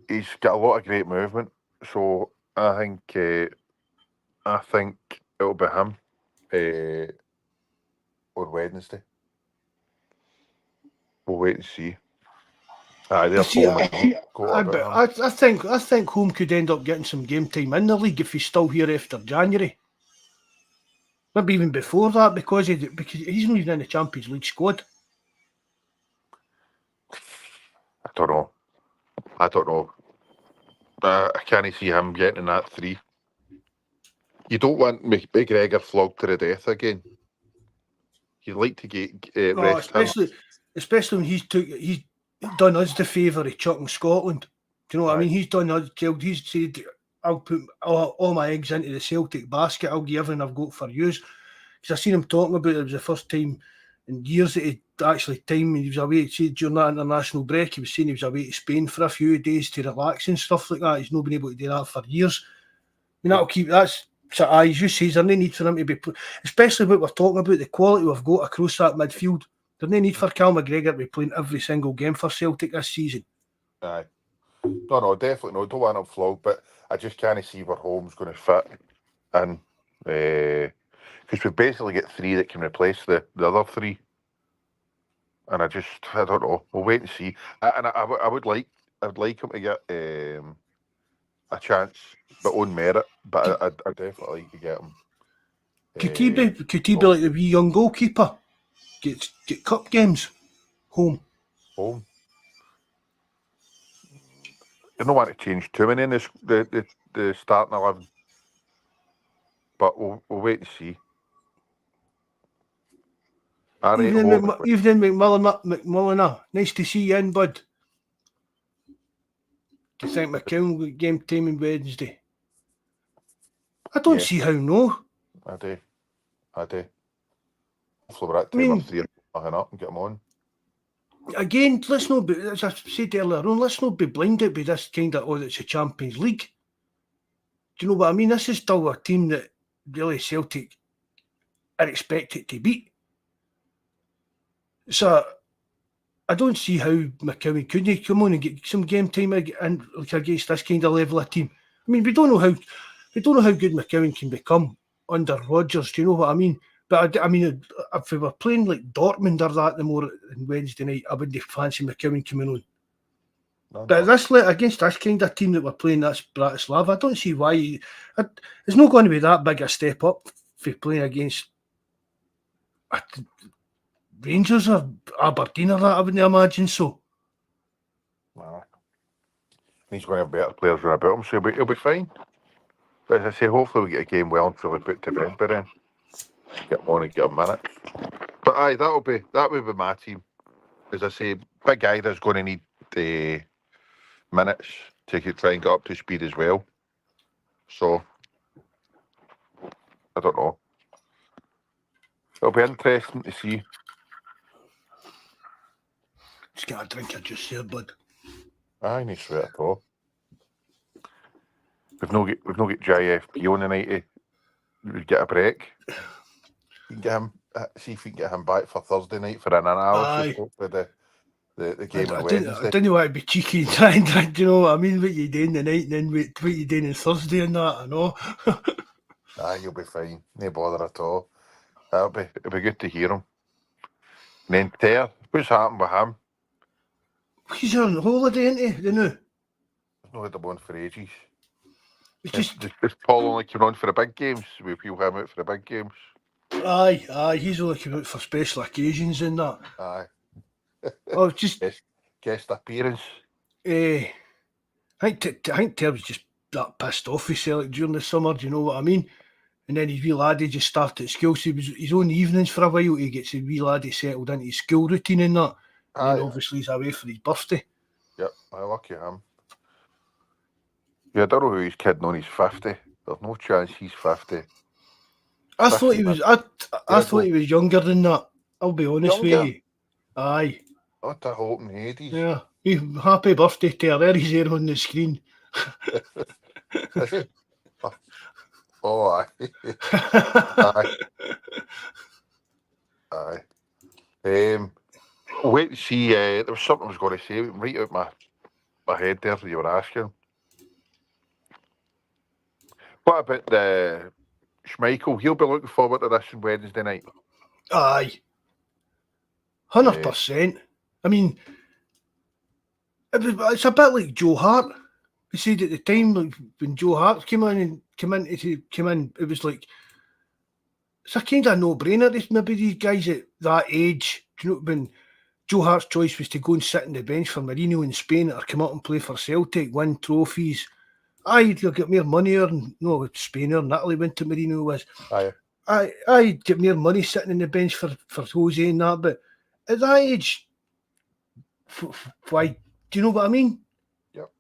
he's got a lot of great movement, so I think it'll be him on Wednesday. We'll wait and see. I think home could end up getting some game time in the league if he's still here after January. Maybe even before that, because he's not even in the Champions League squad. I don't know. I can't see him getting in that 3. You don't want McGregor flogged to the death again. You'd like to get rest him. Especially when he's done us the favour of chucking Scotland. Do you know what I Aye. mean? He's done that. He's said, I'll put all my eggs into the Celtic basket. I'll give everything I've got for yous. Because I seen him talking about it. It was the first time in years that he actually time he was away. See, during that international break, he was saying he was away to Spain for a few days to relax and stuff like that. He's not been able to do that for years. I mean, that'll keep that's. So, as you say, there's no need for him to be, especially what we're talking about, the quality we've got across that midfield. There's no need for Cal McGregor to be playing every single game for Celtic this season. Aye. No, definitely no. Don't want him flogged, but I just can't see where Holmes going to fit in. Because we basically get 3 that can replace the other 3. And I don't know. We'll wait and see. I would like him to get a chance, but on merit. But I definitely like to get him. Could he be like the wee young goalkeeper? Get cup games home. I don't want to change too many in the starting 11, but we'll wait and see. Evening, McMulliner. Nice to see you in, bud. Do you think McCown will game time on Wednesday? I don't see how no. I do. Hopefully we're at 2 or 3 up and get them on. Again, let's not be, as I said earlier on, let's not be blinded by this kind of, it's a Champions League. Do you know what I mean? This is still a team that really Celtic are expected to beat. So I don't see how McCowan couldn't come on and get some game time against this kind of level of team. I mean, we don't know how good McCowan can become under Rodgers. Do you know what I mean? But I mean, if we were playing like Dortmund or that on Wednesday night, I wouldn't fancy McCowan coming on. But against this kind of team that we're playing, that's Bratislava, I don't see why. It's not going to be that big a step up for playing against Rangers or Aberdeen or that, I wouldn't imagine so. Nah. He's going to have better players around about him, so he'll be fine. But as I say, hopefully we get a game well and fully put to bed by then. Get him on and get him minutes. But aye, that would be my team. As I say, Big Ida's going to need minutes to try and get up to speed as well. So, I don't know. It'll be interesting to see. Just get a drink of juice here, bud. Aye, no sweat at all. We've not got JFP on tonight to get a break. You can get him. See if we can get him back for Thursday night for an analysis for the game on Wednesday. I didn't want to be cheeky and try and do you know what I mean? What you doing tonight and then what you doing on Thursday and that, I know. Aye, you'll be fine. No bother at all. It'll be good to hear him. And then Ter, what's happened with him? He's on holiday, isn't he? Don't know. I've not had him on for ages. Is Paul only coming on for the big games? We feel him out for the big games. Aye, he's only come out for special occasions and that. Aye. Oh, just guest appearance. I think Ter was just that pissed off with Celtic during the summer. Do you know what I mean? And then his wee laddie just started school, so he was his own evenings for a while. He gets his wee laddie settled into his school routine and that. And then obviously he's away for his birthday. Yep, I lucky him. Yeah, I don't know who he's kidding on. He's 50. There's no chance he's 50. I thought he was. I thought he was younger than that. I'll be honest with you. Aye. What a hoping Hades. Yeah. Happy birthday, Ter. There he's there on the screen. Oh, aye. Aye. Wait to see. There was something I was going to say right out my head there that you were asking. What about the Schmeichel? He'll be looking forward to this on Wednesday night. Aye. 100%. I mean, it's a bit like Joe Hart. We said at the time, like, when Joe Hart came in, it was like, it's a kind of no-brainer. Maybe these guys at that age, you know, when Joe Hart's choice was to go and sit on the bench for Marino in Spain or come up and play for Celtic, win trophies. Aye, you'll get more money, or no, Spain or Italy went to Marino was. Aye, get more money sitting on the bench for Jose and that, but at that age, why? Do you know what I mean? Yep.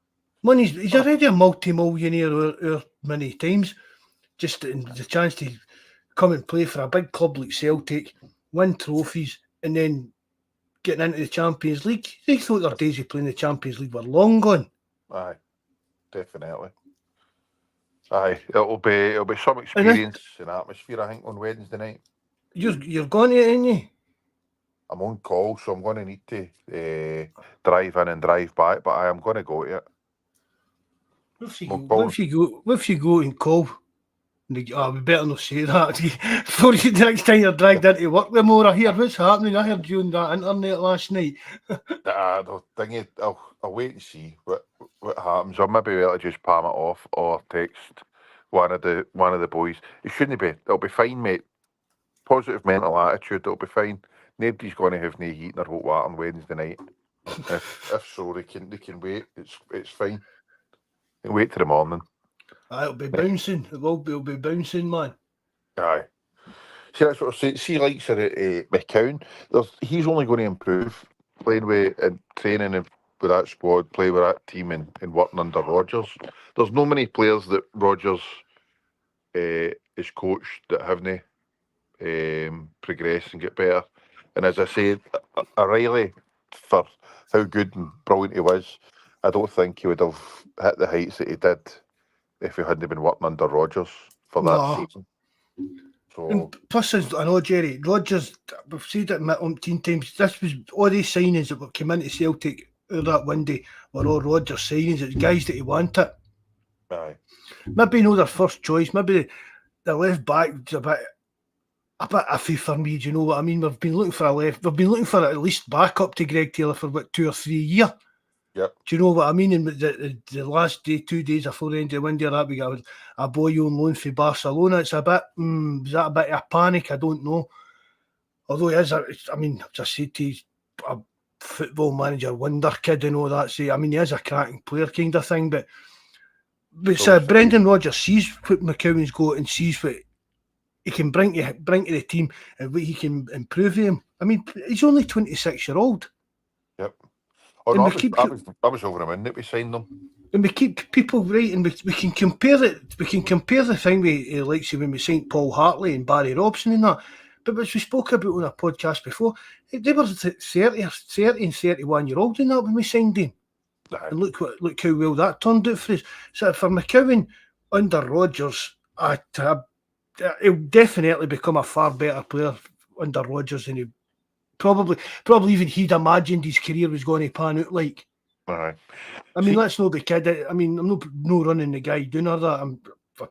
He's already a multi-millionaire many times. Just the chance to come and play for a big club like Celtic, win trophies, and then getting into the Champions League. They thought their days of playing the Champions League were long gone. Aye, definitely. Aye, it'll be some experience and atmosphere, I think, on Wednesday night. You're going to it, ain't you? I'm on call, so I'm going to need to drive in and drive back, but I am going to go to it. What if you go and call? We better not say that before the next time you're dragged into work with more. I hear what's happening. I heard you on that internet last night. I'll wait and see what happens. Or maybe I'll just palm it off or text one of the boys. It shouldn't be. It'll be fine, mate. Positive mental attitude. It'll be fine. Nobody's going to have no heat or hot water on Wednesday night. if so, they can wait. It's fine. They can wait till the morning. It'll be bouncing. It'll be bouncing, man. Aye. See, that's what I say. See, like at McCown, he's only going to improve playing with and training with that squad, play with that team, and working under Rodgers. There's no many players that Rodgers is coached that haven't progressed and get better. And as I said, O'Reilly, for how good and brilliant he was, I don't think he would have hit the heights that he did if he hadn't been working under Rodgers for that season. So, and plus, I know, Jerry, Rodgers, we've said it umpteen times, this was all these signings that came into Celtic out that window were all Rodgers signings. It's guys that he wanted. Aye. Maybe not their first choice. Maybe the left back was a bit iffy for me. Do you know what I mean? We've been looking for we've been looking for at least backup to Greg Taylor for about 2 or 3 years. Yep. Do you know what I mean? And the last day, 2 days before the end of the window, that we got a boy on loan for Barcelona. It's a bit, was that a bit of a panic? I don't know. Although he is, I mean, as I said to you, a football manager wonder kid and all that. Say, I mean, he is a cracking player kind of thing. But Brendan Rodgers sees what McCowan's got and sees what he can bring to the team and what he can improve him. I mean, he's only 26-year-old. Yep. Oh, no, I was over a minute we signed them. And we keep people right, and we can compare it. We can compare the thing with like say when we signed Paul Hartley and Barry Robson and that. But as we spoke about on a podcast before, they were 30 and 31-year-olds in that when we signed him. Aye. And look how well that turned out for us. So for McCowan under Rodgers, he'll definitely become a far better player under Rodgers than he probably even he'd imagined his career was going to pan out like. Aye. I mean, let's not be kidding. I mean, I'm no running the guy down or that.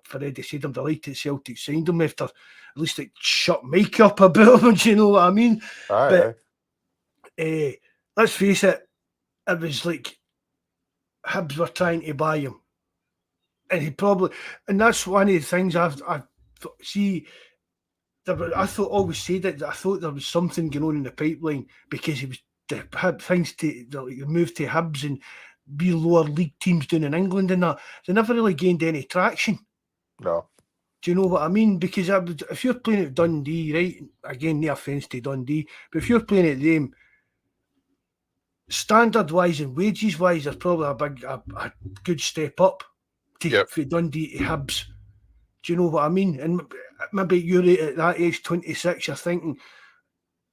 For Eddie said, I'm delighted Celtic signed him after at least it shut Mike up about him. Do you know what I mean? Aye. But let's face it, it was like Hibs were trying to buy him, and that's one of the things I see. I thought always said it. I thought there was something going on in the pipeline because he was had things to move to Hibs and be lower league teams down in England and that. They never really gained any traction. No. Do you know what I mean? Because if you're playing at Dundee, right? Again, no offence to Dundee, but if you're playing at them, standard-wise and wages-wise, there's probably a good step up for Dundee to Hibs. Do you know what I mean? And maybe you're at that age, 26, you're thinking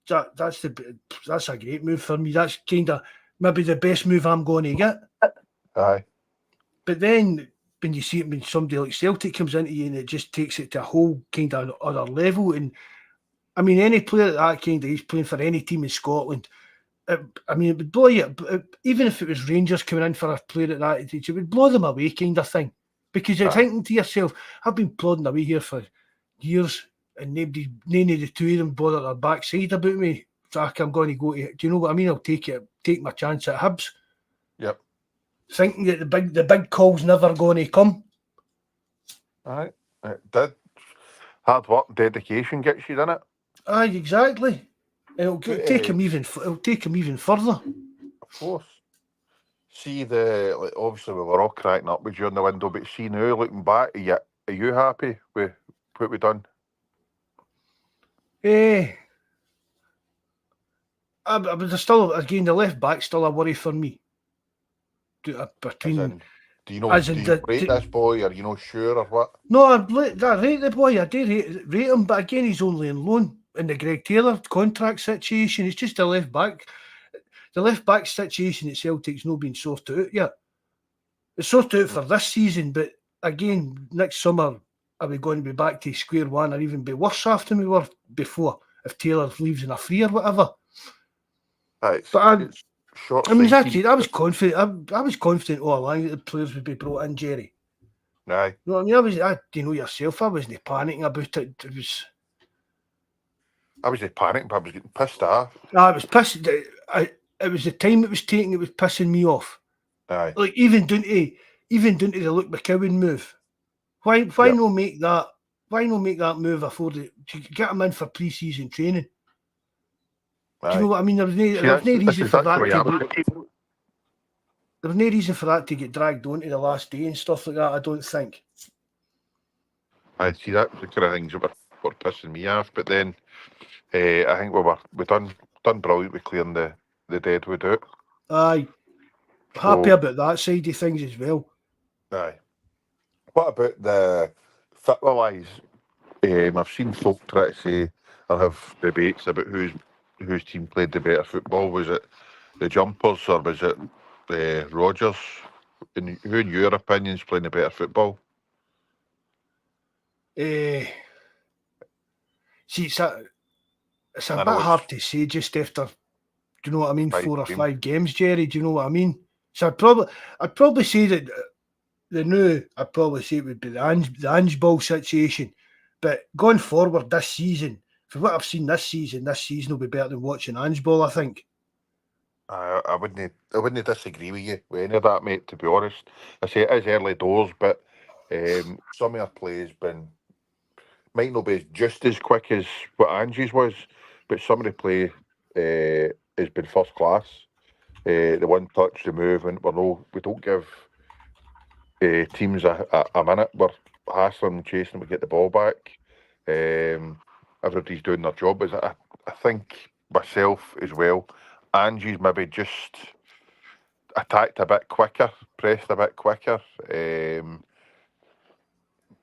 that's a great move for me. That's kind of maybe the best move I'm going to get. Aye. But then when you see it, when somebody like Celtic comes into you and it just takes it to a whole kind of other level. And I mean, any player at that kind of age playing for any team in Scotland, it would blow you. Even if it was Rangers coming in for a player at that age, it would blow them away, kind of thing. Because you're thinking to yourself, I've been plodding away here for years and none of the two of them bother their backside about me. Jack, I'm going to go to, do you know what I mean? I'll take my chance at Hibs. Yep. Thinking that the big call's never going to come. Aye, it did. Hard work and dedication gets you, doesn't it? Aye, exactly. It'll take him even further. Of course. See obviously we were all cracking up with you in the window, but see now looking back, are you happy with what we've done? But still, again, the left back still a worry for me. Between Do you know? As Do in you rate this boy? Are you not sure or what? No, I rate the boy. I do rate him, but again, he's only on loan. In the Greg Taylor contract situation, it's just a left back. The left back situation at Celtic's not been sorted out yet. It's sorted out for this season, but again, next summer, are we going to be back to square one or even be worse off than we were before if Taylor leaves in a free or whatever? It's short-sighted. Actually, I was confident. I was confident all along that the players would be brought in, Jerry. Aye. You know what I mean? You know yourself, I wasn't panicking about it. I was just panicking, but I was getting pissed off. I was pissed. It was the time it was taking. It was pissing me off. Aye. Like even down to the Luke McCowan move. Why not make that? Why not make that move before to get him in for pre-season training? Aye. Do you know what I mean? There was no reason for that. There was no reason for that to get dragged on to the last day and stuff like that. I don't think. I see that the kind of things that were pissing me off, but then I think we done brilliant with clearing the deadwood out. Aye, happy about that side of things as well. Aye. What about the football-wise? I've seen folk try to say or have debates about whose team played the better football. Was it the Jumpers or was it Rodgers? Who, in your opinion, is playing the better football? See, it's a bit hard to say just after. Do you know what I mean? 4 or 5 games, Jerry. Do you know what I mean? So I'd probably say that I'd probably say it would be the Ange Ball situation. But going forward this season, for what I've seen this season will be better than watching Ange Ball, I think. I wouldn't disagree with you with any of that, mate, to be honest. I say it is early doors, but some of our plays might not be just as quick as what Angie's was, but some of the play has been first class. The one touch, the movement, we don't give teams a minute. We're hassling, chasing, we get the ball back. Everybody's doing their job. But I think myself as well, Angie's maybe just attacked a bit quicker, pressed a bit quicker.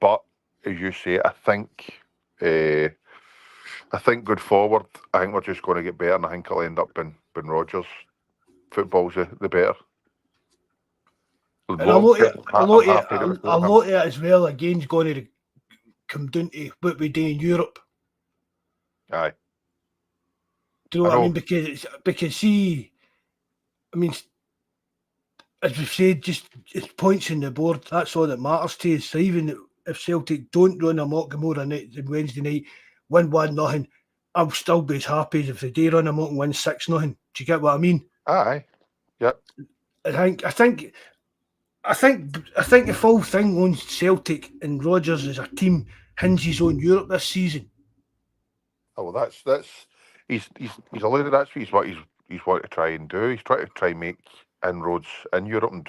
But as you say, I think going forward, I think we're just going to get better, and I think it'll end up being Rodgers. Football's the better. And a lot of it as well, again, is going to come down to what we do in Europe. Aye. Do you know what I mean? Because see, I mean, as we've said, just it's points on the board. That's all that matters to us. So even if Celtic don't run a mock tomorrow night and Wednesday night, win 1-0, I'll still be as happy as if they do run a mock and win 6-0. Do you get what I mean? Aye. Yep. I think the full thing on Celtic and Rodgers as a team hinges on Europe this season. Oh, well, that's he's alluded. That's what he's wanting to try and do. He's trying to try and make inroads in Europe and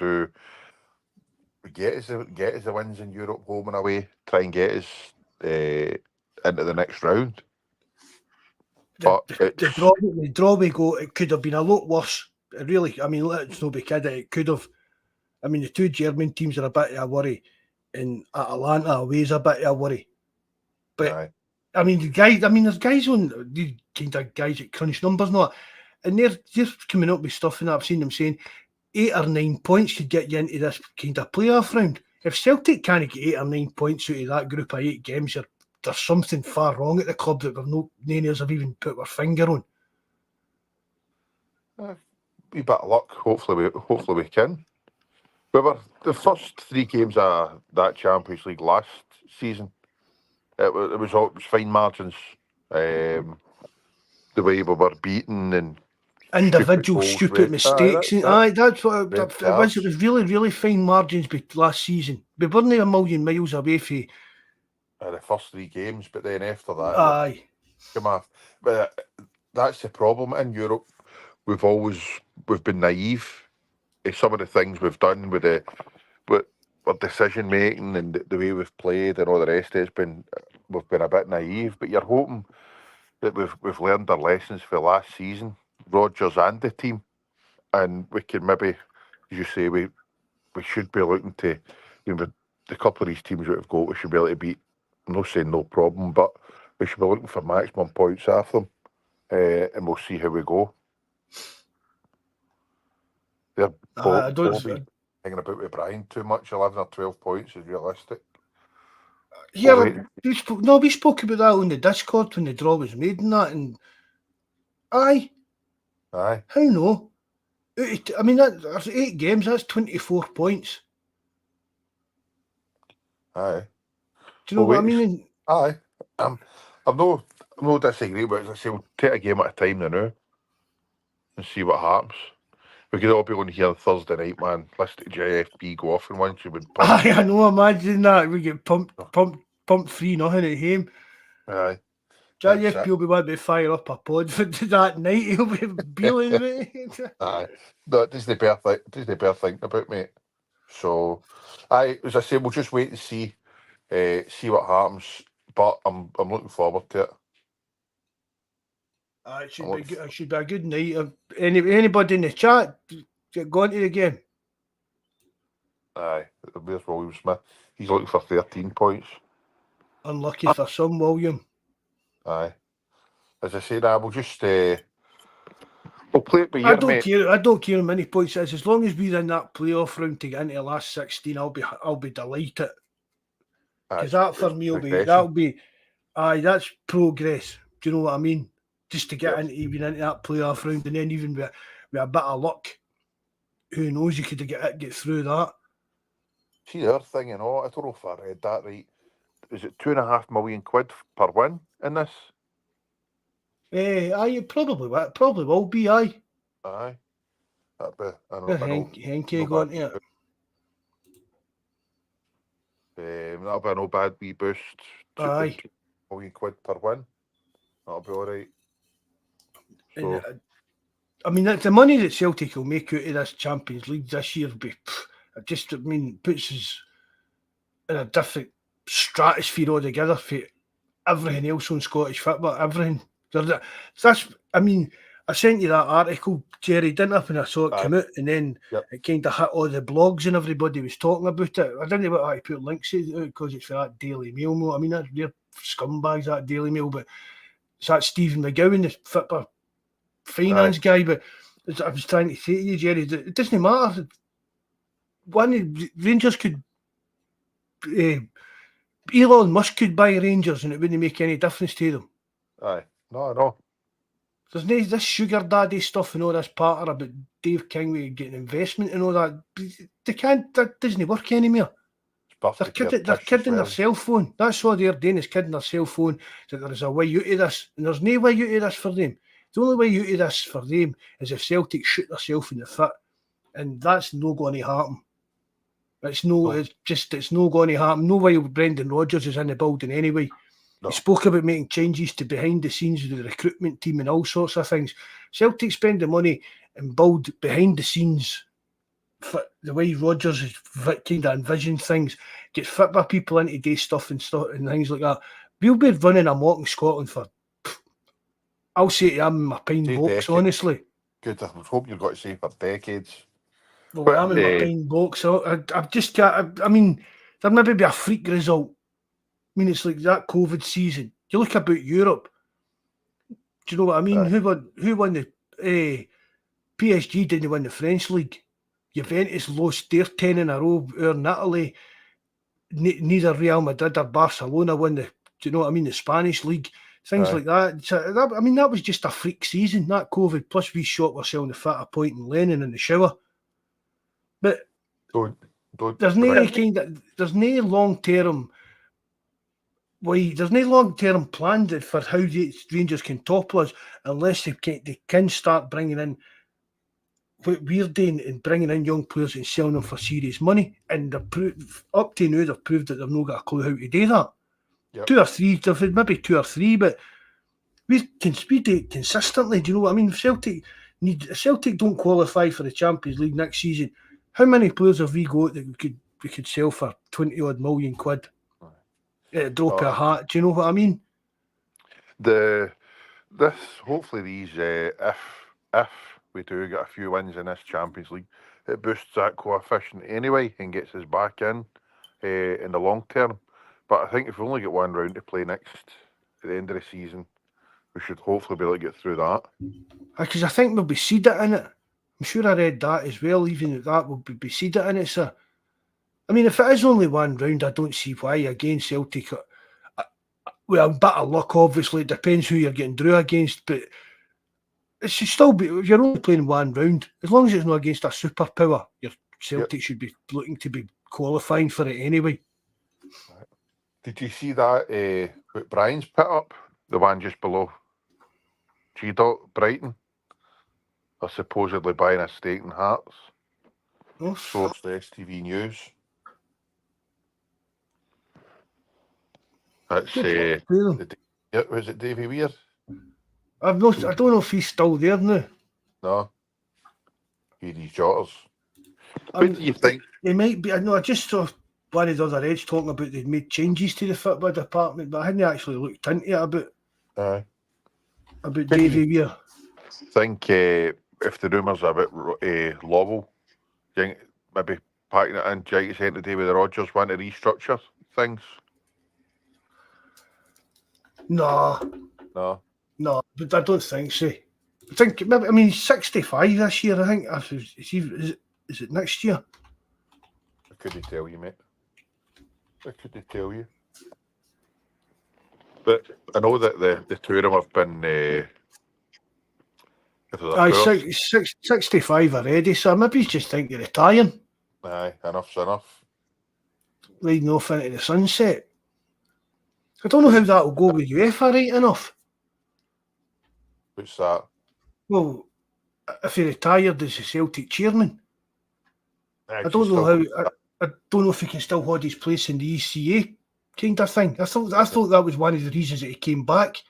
get us the wins in Europe, home and away. Try and get us into the next round. The draw we go, it could have been a lot worse. Really, I mean, let's not be kidding. It could have. I mean, the two German teams are a bit of a worry, and Atlanta away is a bit of a worry. But aye. I mean, there's guys on these kind of guys that crunch numbers, not, and they're just coming up with stuff, and I've seen them saying 8 or 9 points could get you into this kind of playoff round. If Celtic can't get 8 or 9 points out of that group of 8 games, there's something far wrong at the club that none of us have even put our finger on. A wee bit of luck. Hopefully we can. But the first 3 games of that Champions League last season, it was fine margins. The way we were beaten and individual stupid mistakes. That's what it was. It was really, really fine margins last season. We weren't a million miles away from the first 3 games, but then after that, come off. But that's the problem in Europe. We've been naive. Some of the things we've done with our decision making and the way we've played and all the rest of it, we've been a bit naive. But you're hoping that we've learned our lessons for last season, Rodgers and the team, and we can maybe, as you say, we we should be looking to, the couple of these teams that we've got, we should be able to beat. I'm not saying no problem, but we should be looking for maximum points off them, and we'll see how we go. They're I don't. hanging about with Brian too much. 11 or 12 points is realistic. Yeah, we spoke about that on the Discord when the draw was made and that, and aye, how no? I mean, that's 8 games. That's 24 points. Aye. Do you know what I mean? Aye. I'm no disagreeing, but as I say, we'll take a game at a time now and see what happens. We could all be on here Thursday night, man. Listen to JFB go off and once you would pump. Aye, I know, imagine that. We get pumped 3-0 at home. Aye. JFB will be wanting to fire up a pod for that night. He'll be beeling it. Aye. No, it doesn't bear thinking about, mate. So, as I say, we'll just wait and see what happens. But I'm looking forward to it. It should be a good night. Anybody in the chat get going to the game? Aye, there's William Smith. He's looking for 13 points. Unlucky for some, William. Aye. As I say, we'll just we'll play it by ear, I don't mate. care. I don't care how many points it is. As long as we're in that playoff round to get into the last 16, I'll be delighted. Because that for me that'll be that's progress. Do you know what I mean? Just to get into that playoff round, and then even with a bit of luck, who knows? You could get through that. See the other thing, I don't know if I read that right. Is it £2.5 million per win in this? Aye, probably will be. Aye. Aye. That'd be. Henke going to it. That'll be no bad wee boost. Aye. £2 million per win. That'll be all right. So, I mean, the money that Celtic will make out of this Champions League this year will be, puts us in a different stratosphere altogether for everything else on Scottish football. Everything. I sent you that article, Jerry, didn't I, when I saw it come out, and then it kind of hit all the blogs and everybody was talking about it. I didn't want to put links to it because it's for that Daily Mail. I mean, they're scumbags, that Daily Mail, but it's that Stephen McGowan, the football finance guy. But as I was trying to say to you, Jerry, it doesn't matter. Rangers could... Elon Musk could buy Rangers and it wouldn't make any difference to them. Aye. No, I know. There's no this sugar daddy stuff and all this patter about Dave King getting investment and all that. That doesn't work anymore. They're kidding their cell phone. That's all they're doing, is kidding their cell phone that there is a way out of this. And there's no way out of this for them. The only way out of this for them is if Celtic shoot themselves in the foot. And that's not going to happen. It's not going to happen. No way Brendan Rodgers is in the building anyway. No. He spoke about making changes to behind the scenes with the recruitment team and all sorts of things. Celtic spend the money and build behind the scenes for the way Rodgers has kind of envisioned things, gets football people into do stuff and things like that. We'll be running amok in Scotland for, I'll say to him in my pine box, honestly. Good, I hope you've got to say for decades. Well, but, I'm in my pine box. So I just can't. I mean, there maybe be a freak result. I mean, it's like that COVID season. You look about Europe. Do you know what I mean? Who won the PSG? Didn't win the French league. Juventus lost their 10 in a row. In Italy, neither Real Madrid or Barcelona won the. Do you know what I mean? The Spanish league, things like that. So that was just a freak season. That COVID. Plus, we shot ourselves in the foot at Point and Lennon in the shower. But there's no long-term plan for how the Rangers can topple us unless they can start bringing in what we're doing and bringing in young players and selling them for serious money. And up to now, they've proved that they've not got a clue how to do that. Yep. 2 or 3, maybe 2 or 3, but we do it consistently. Do you know what I mean? If Celtic don't qualify for the Champions League next season, how many players have we got that we could sell for 20-odd million quid? Drop a hat. Do you know what I mean? Hopefully these, if we do get a few wins in this Champions League, it boosts that coefficient anyway and gets us back in the long term. But I think if we only get one round to play next at the end of the season, we should hopefully be able to get through that. Because I think we'll be seeded in it. I'm sure I read that as well, even at that will be seeded in it. So, I mean, if it is only one round, I don't see why. Again, Celtic, well, a bit of luck, obviously. It depends who you're getting drew against, but it should still be, if you're only playing one round, as long as it's not against a superpower, your Celtic should be looking to be qualifying for it anyway. Did you see that what Brian's put up? The one just below G-Dot, Brighton are supposedly buying a stake in Hearts. Oh, Source the STV News. That's was it Davy Weir? I don't know if he's still there now. No. He's Jotters. What do you think? They might be. I know. I just saw one of the other heads talking about they'd made changes to the football department, but I hadn't actually looked into it about Davy Weir. I think if the rumours are about Lovell, maybe packing it in, Jake saying today with the Rodgers want to restructure things. No, but I don't think so. I think maybe. I mean, he's 65 this year. I think. Is it next year? I couldn't tell you, mate. I couldn't tell you. But I know that the two of them have been. 65 already, so maybe he's just thinking of retiring. Aye, enough's enough. Riding off into the sunset. I don't know how that will go with UEFA, right enough. What's that? Well, if he retired as a Celtic chairman, I don't know how. I don't know if he can still hold his place in the ECA kind of thing. I thought that was one of the reasons that he came back.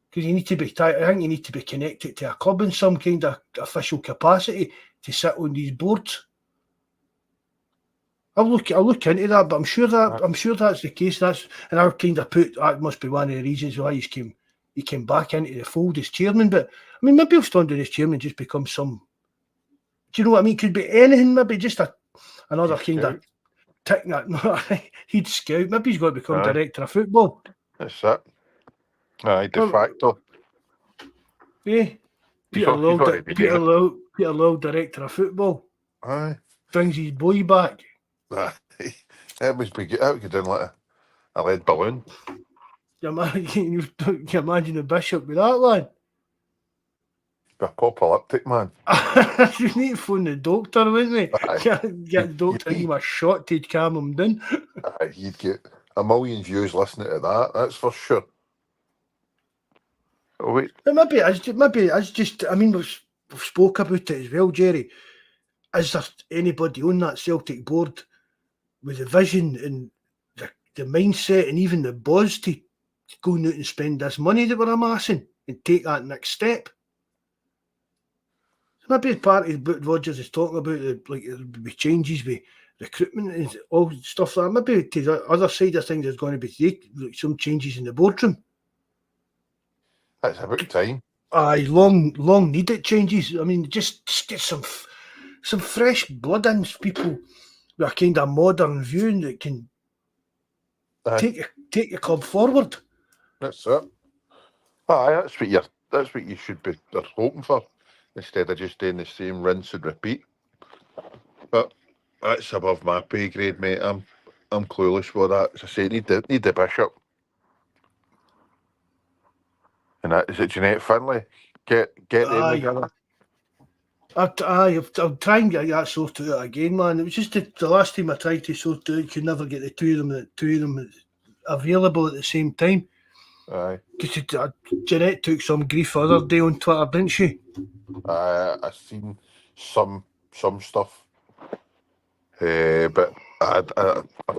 Because you need to be, I think you need to be connected to a club in some kind of official capacity to sit on these boards. I'll look into that, but I'm sure that's the case. And I kind of put that must be one of the reasons why he came back into the fold as chairman. But I mean, maybe he'll stand on as chairman and just become some. Do you know what I mean? Could be anything. Maybe just another kind of tick that. No, he'd scout. Maybe he's got to become director of football. That's it. Aye, de facto. Yeah. Peter Lowell, director of football. Aye. Brings his boy back. Aye. That must be good. That would go down like a lead balloon. Can you imagine the bishop with that one? Be apocalyptic, man. You need to phone the doctor, wouldn't we? Get the doctor to give him a shot to calm him down. Aye, you'd get a million views listening to that, that's for sure. Oh, wait. But maybe it's just, I mean, we've spoke about it as well, Jerry. Is there anybody on that Celtic board with the vision and the mindset and even the buzz to go out and spend this money that we're amassing and take that next step? Maybe part of what Rodgers is talking about, the changes with recruitment and all stuff like that. Maybe to the other side of things, there's going to be some changes in the boardroom. That's about time. Aye, long needed changes. I mean, just get some fresh blood in, people with a kind of modern view and that can take your club forward. That's it. Aye, that's what you should be hoping for, instead of just doing the same rinse and repeat. But that's above my pay grade, mate. I'm clueless with that. As I say, need the bishop. And that is it. Jeanette Finlay. Get them together. I'll try and get that sorted out again, man. It was just the last time I tried to sort it out, you could never get the two of them available at the same time. Aye. Because Jeanette took some grief the other day on Twitter, didn't she? I've seen some stuff, but I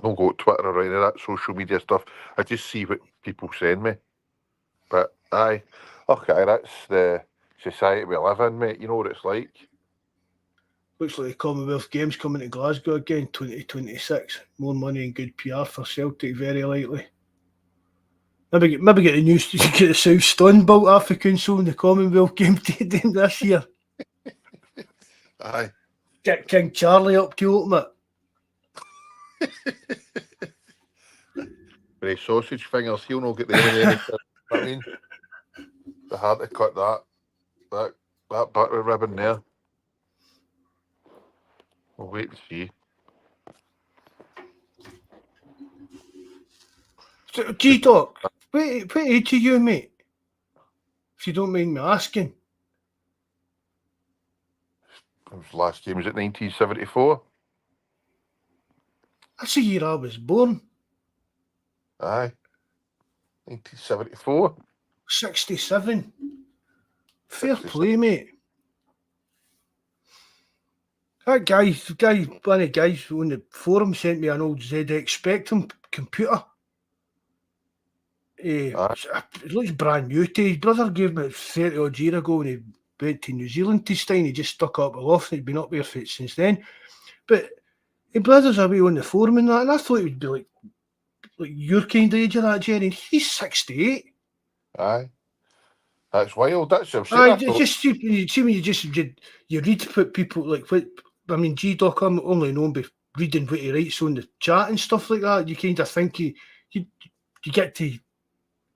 don't go to Twitter or any of that social media stuff. I just see what people send me. But aye, okay, that's the society we live in, mate. You know what it's like. Looks like the Commonwealth Games coming to Glasgow again, 2026. More money and good PR for Celtic, very likely. Maybe get the news to get the South Stone built African so in the Commonwealth Games this year. Aye, Get King Charlie up to open it. With his sausage fingers, he'll not get there in any. I mean, they had to cut that butter ribbon there. We'll wait and see. So, G-Doc, what age are you, mate? If you don't mind me asking. His last game was at 1974. That's the year I was born. Aye. 1974. 67. Fair 67. play, mate. That guy, one of the guys on the forum sent me an old ZX Spectrum computer. It looks brand new to his brother. Gave me it 30 odd years ago when he went to New Zealand to Stein. He just stuck up a loft and he'd been up there since then. But his brother's away on the forum and that, and I thought he would be like your kind of age of that, Jerry. He's 68. Aye. That's wild. That's Aye, just see when you read what people like. What I mean, G-Doc, I'm only known by reading what he writes on the chat and stuff like that. You kind of think you get to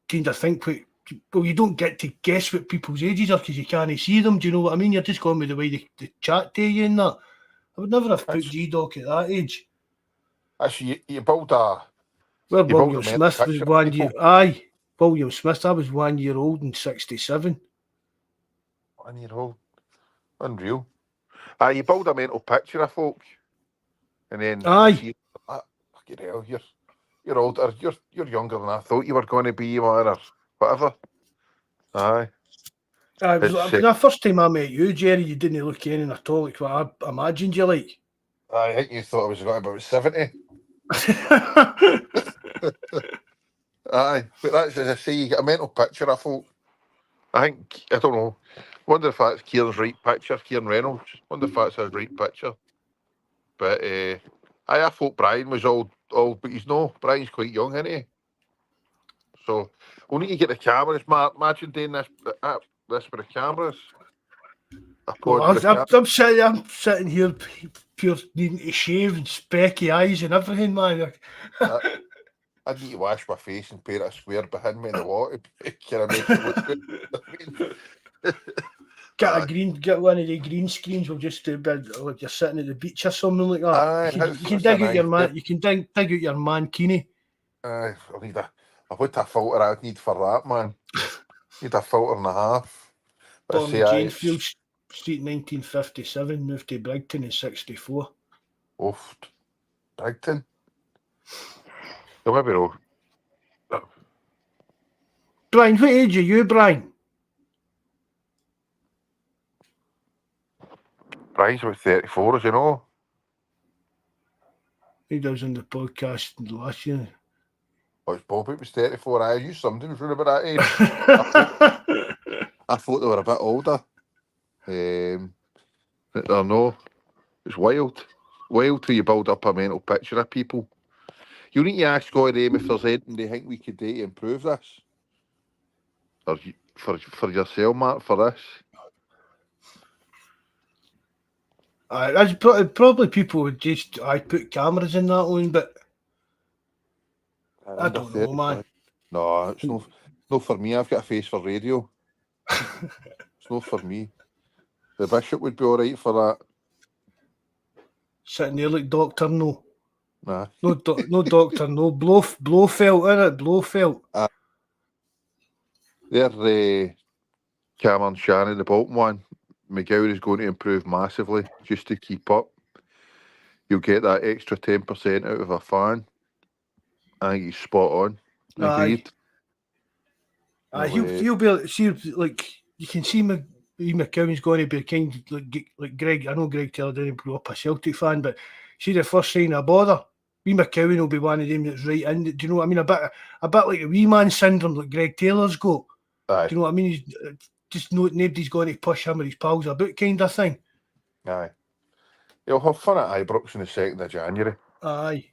kind of think what. Well, you don't get to guess what people's ages are because you can't see them. Do you know what I mean? You're just going with the way they chat to you and that. I would never have put G-Doc at that age. Actually, you build a. Well, William Smith was 1 year. Aye, William Smith. I was 1 year old in 67. 1 year old. Unreal. You build a mental picture of folk, and then aye, fucking hell, you're older, you're younger than I thought you were going to be, man, or whatever. Aye. The first time I met you, Jerry, you didn't look anything at all like what I imagined you like. I think you thought I was going about 70. Aye, but that's, as I say, you get a mental picture of folk. I don't know. Wonder if that's Kieran's right picture, Kieran Reynolds. Wonder if that's his right picture. But I thought Brian was old, but he's no. Brian's quite young, isn't he? So we'll need to get the cameras. Imagine doing this with the cameras. I'm sitting here, pure needing to shave and specky eyes and everything, man. I need to wash my face and paint a square behind me in the water. Can I make it look good? Get one of the green screens. We'll just do a bit like you're sitting at the beach or something like that. Aye, you can dig out your man. You can dig out your mankini. Aye, I need what a filter I'd need for that, man. Need a filter and a half. Born in Janefield Street, 1957. Moved to Brigton in 64. Oof, Brigton. So maybe no. Brian, what age are you, Brian? Brian's about 34, as you know. He does on the podcast last year. Oh, it's Bobby was 34. I used somebody was running about that age. I thought they were a bit older. But no, it's wild. Wild till you build up a mental picture of people. You need to ask God if there's anything they think we could do to improve this. Or for yourself, Matt, for this. That's probably people would just put cameras in that on, but I don't know, man. No, it's no for me. I've got a face for radio. It's not for me. The Bishop would be all right for that. Sitting there like Doctor No. Nah. No Doctor No. Blofeld, innit? Blofeld. They're Cameron Shannon, the Bolton one. McGowan is going to improve massively just to keep up. You'll get that extra 10% out of a fan. I think he's spot on. Agreed. He'll be like you can see McGowan's going to be kind of like Greg. I know Greg Taylor didn't grow up a Celtic fan, but see the first sign of bother. McGowan will be one of them that's right in. Do you know what I mean? A bit like a wee man syndrome like Greg Taylor's got. Aye. Do you know what I mean? He's just nobody's going to push him or his pals about kind of thing. Aye. He'll have fun at Ibrox on the 2nd of January. Aye.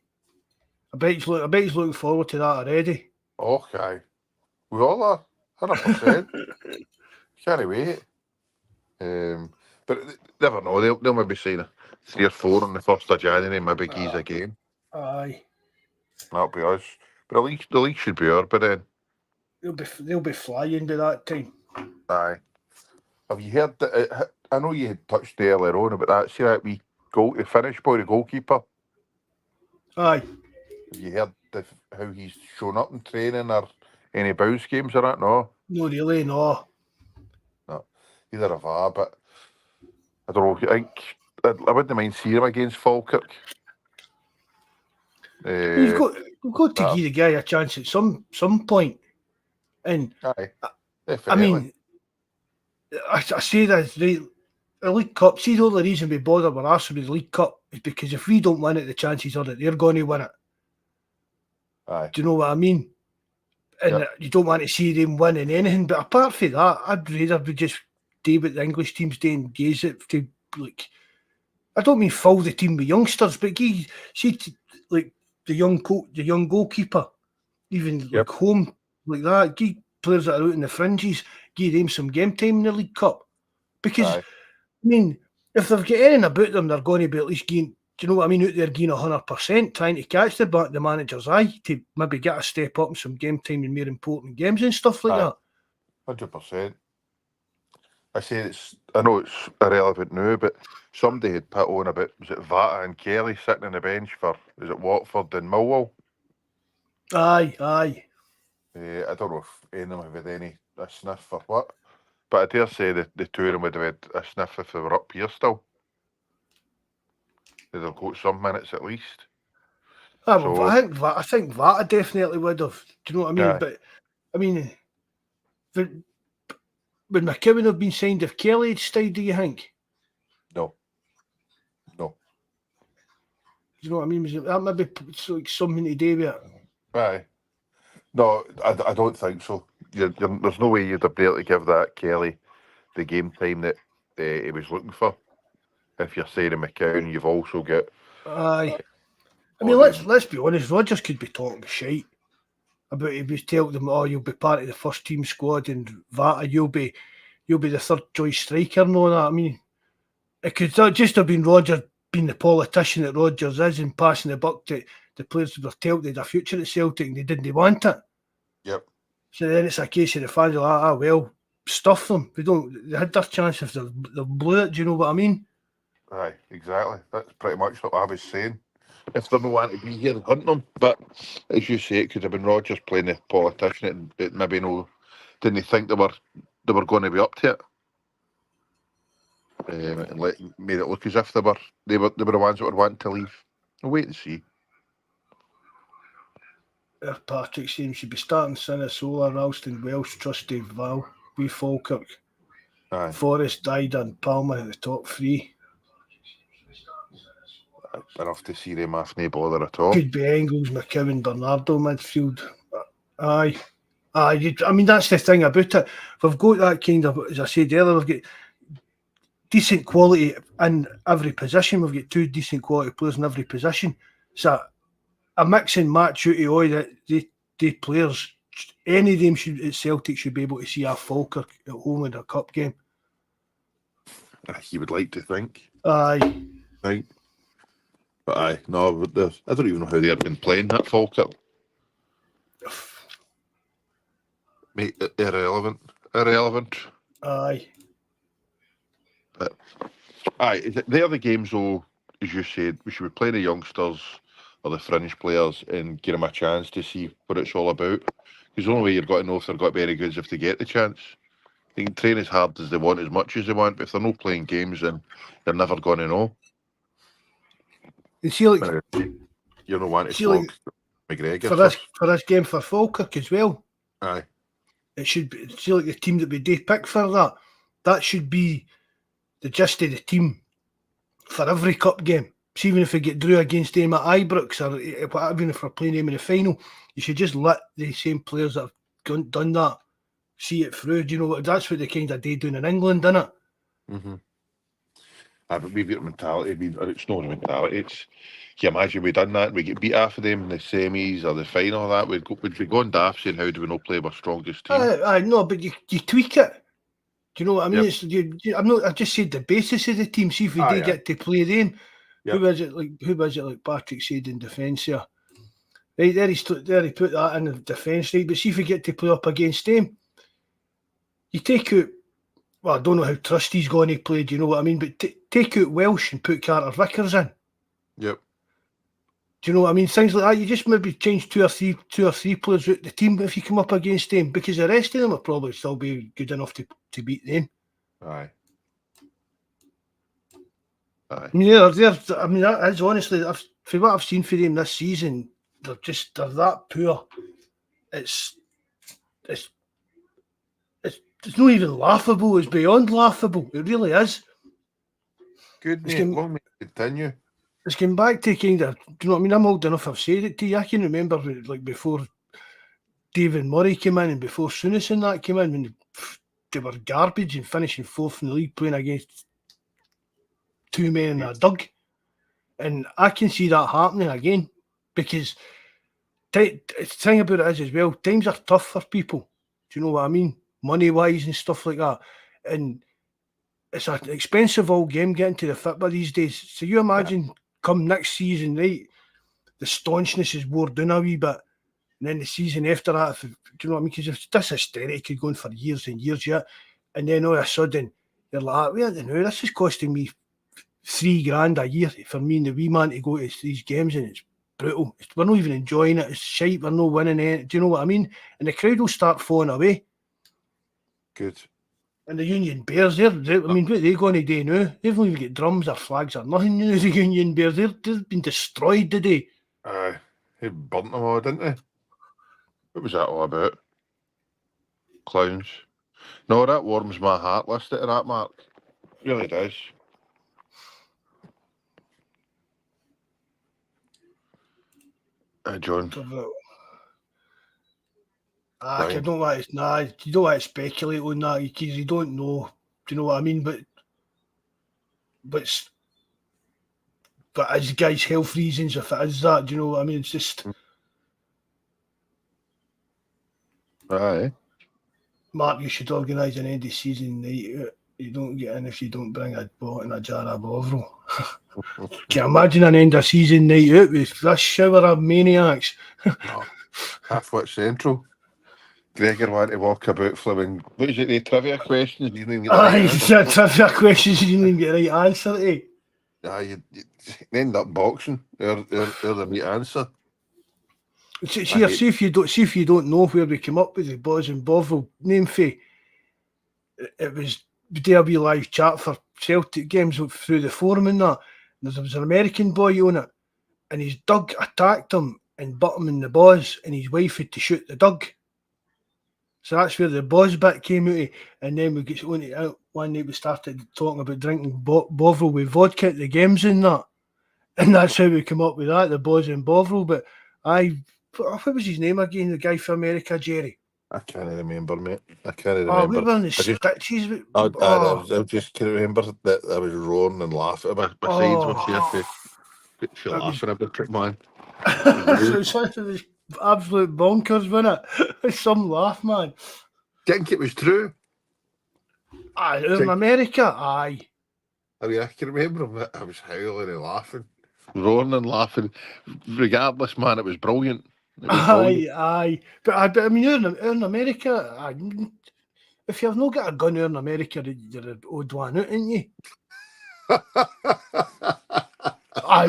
I bet he's looking forward to that already. Okay. We all are. 100%. Can't wait. But never know. They'll maybe sign 3 or 4 on the 1st of January, maybe gives a game. Aye. That'll be us. But the league should be ours by then. They'll be flying by that time. Aye. Have you heard that? I know you had touched earlier on about that. See that wee goal to finish by the goalkeeper? Aye. Have you heard how he's shown up in training or any Bawz games or that? No. No, really, no. No. Either have I, but I don't know. I think I wouldn't mind seeing him against Falkirk. You've got to give the guy a chance at some point. And aye, I mean, I say that right, the League Cup. See, the only reason we bother with Arsenal with the League Cup is because if we don't win it, the chances are that they're going to win it. Aye. Do you know what I mean? And you don't want to see them winning anything. But apart from that, I'd rather we just do what the English teams do and use it to, like, I don't mean fill the team with youngsters, but see, like the young goalkeeper, even like home like that. Give players that are out in the fringes, give them some game time in the League Cup. Because I mean, if they've got anything about them, they're going to be at least getting. Do you know what I mean? Out there getting 100%, trying to catch the manager's eye to maybe get a step up in some game time in more important games and stuff like that. 100%. I know it's irrelevant now, but somebody had put on about, was it Vata and Kelly sitting on the bench for, is it Watford and Millwall? Aye. I don't know if any of them have had a sniff for what, but I dare say that the two of them would have had a sniff if they were up here still. They'd have got some minutes at least. I think Vata definitely would have. Do you know what I mean? Aye. But I mean, would McKibben have been signed if Kelly had stayed? Do you think? No. Do you know what I mean? That maybe like something to do with it. Aye. No, I don't think so. There's no way you'd have been able to give that Kelly the game time that he was looking for. If you're saying McCown, you've also got. Aye. I mean, let's be honest. Rodgers could be talking shite about. He was telling them, "Oh, you'll be part of the first team squad, and Vata, you'll be the third choice striker and all that." I mean, it could just have been Rodgers being the politician that Rodgers is and passing the buck to the players that were told they had a future at Celtic and they didn't want it. Yep. So then it's a case of the fans are like, well, stuff them. They had their chance if they blew it. Do you know what I mean? Aye, exactly. That's pretty much what I was saying. If they don't want to be here, hunt them. But as you say, it could have been Rodgers playing the politician. It maybe didn't think they were going to be up to it, and made it look as if they were the ones that were wanting to leave. We'll wait and see. If Patrick seems to be starting Sinisola, Ralston, Welsh, Trusty, Val, we Falkirk, Forrest, Dida and Palmer at the top three. Enough to see them off no bother at all. Could be Engels, McKibben, Bernardo midfield. Aye. I mean, that's the thing about it. We've got that kind of, as I said earlier, we've got decent quality in every position. We've got two decent quality players in every position. So a mix and match out of all the players, any of them at Celtic should be able to see a Falkirk at home in a cup game. You would like to think. Aye. Right. But I don't even know how they've been playing that Falkirk. Mate, irrelevant. Aye. But they're the games though, as you said, we should be playing the youngsters or the fringe players and give them a chance to see what it's all about. Because the only way you've got to know if they're got very good is if they get the chance. They can train as hard as they want, as much as they want, but if they're not playing games, then they're never going to know. You see, like, you're not wanting to flog McGregor for this game for Falkirk as well. Aye. It should be, see, like the team that we do pick for that should be the gist of the team for every cup game. So even if we get drew against them at Ibrox or even if we're playing them in the final, you should just let the same players that have done that see it through. Do you know what? That's what they kind of do doing in England, isn't it? Mm-hmm. But we've got mentality. It's not a mentality. It's, can you imagine we done that and we get beat half of them in the semis or the final or that? We'd be going daft saying, how do we not play our strongest team? I know, but you tweak it. Do you know what I mean? Yep. I just said the basis of the team. See if we do get to play them. Yep. Who is it like Patrick said in defence here? Right, there he put that in the defence, right? But see if you get to play up against him, you take out, well, I don't know how Trusty's going to play, do you know what I mean? But take out Welsh and put Carter Vickers in. Yep. Do you know what I mean? Things like that. You just maybe change two or three players out the team if you come up against them, because the rest of them will probably still be good enough to beat them. Aye. I mean, that is honestly, for what I've seen for them this season, they're that poor. It's not even laughable. It's beyond laughable. It really is. Good, mate. Well, mate, continue. It's going back to kind of, do you know what I mean? I'm old enough, I've said it to you. I can remember, like, before David Murray came in and before Souness and that came in, when they were garbage and finishing fourth in the league playing against two men in a dug. And I can see that happening again, because the thing about it is as well, times are tough for people. Do you know what I mean? Money-wise and stuff like that. And it's an expensive old game getting to the football these days. So you imagine come next season, right, the staunchness is wore down a wee bit. And then the season after that, do you know what I mean? Because this hysteria could go on for years and years yet. And then all of a sudden, you're like, wait a minute, this is costing me $3,000 a year for me and the wee man to go to these games, and it's brutal. We're not even enjoying it. It's shite. We're not winning it. Do you know what I mean? And the crowd will start falling away. Good. And the Union Bears, I mean, what are they going to do now? They've not even got drums or flags or nothing. You know, the Union Bears, they've been destroyed today. Aye. He burnt them all, didn't he? What was that all about? Clowns. No, that warms my heart, listen to that, Mark. It really does. John. I don't want to, you don't want to speculate on that because you don't know. Do you know what I mean? But as guys' health reasons, if it is that, do you know what I mean? It's just. Aye. Mark, you should organise an end of season night out. You don't get in if you don't bring a bottle and a jar of Bovril. Can you imagine an end of season night out with this shower of maniacs? No. Halfwit Central. Gregor wanted to walk about flipping. What is it? The trivia questions. You didn't get the right answer. Trivia questions you didn't even get the right answer to. You end up boxing. They're the right answer. See if you don't know where we came up with the Bawz and Bovril name fee. It was there be live chat for Celtic games through the forum and that. And there was an American boy on it, and his dog attacked him and bit him in the balls, and his wife had to shoot the dog. So that's where the Bawz bit came out of. And then we get on it one night, we started talking about drinking Bovril with vodka at the games and that. And that's how we come up with that, the Bawz and Bovril. But what was his name again? The guy from America, Jerry. I can't remember, mate. I can't remember. We were in the stitches. I just can't remember that I was roaring and laughing. My sides were here laughing about it, man. It was absolute bonkers, wasn't it? Some laugh, man. Think it was true? Aye, in America, aye. I mean, I can remember I was howling and laughing. Roaring and laughing. Regardless, man, it was brilliant. Aye. But I mean, in America, if you've not got a gun in America, you're an odd one out, ain't you?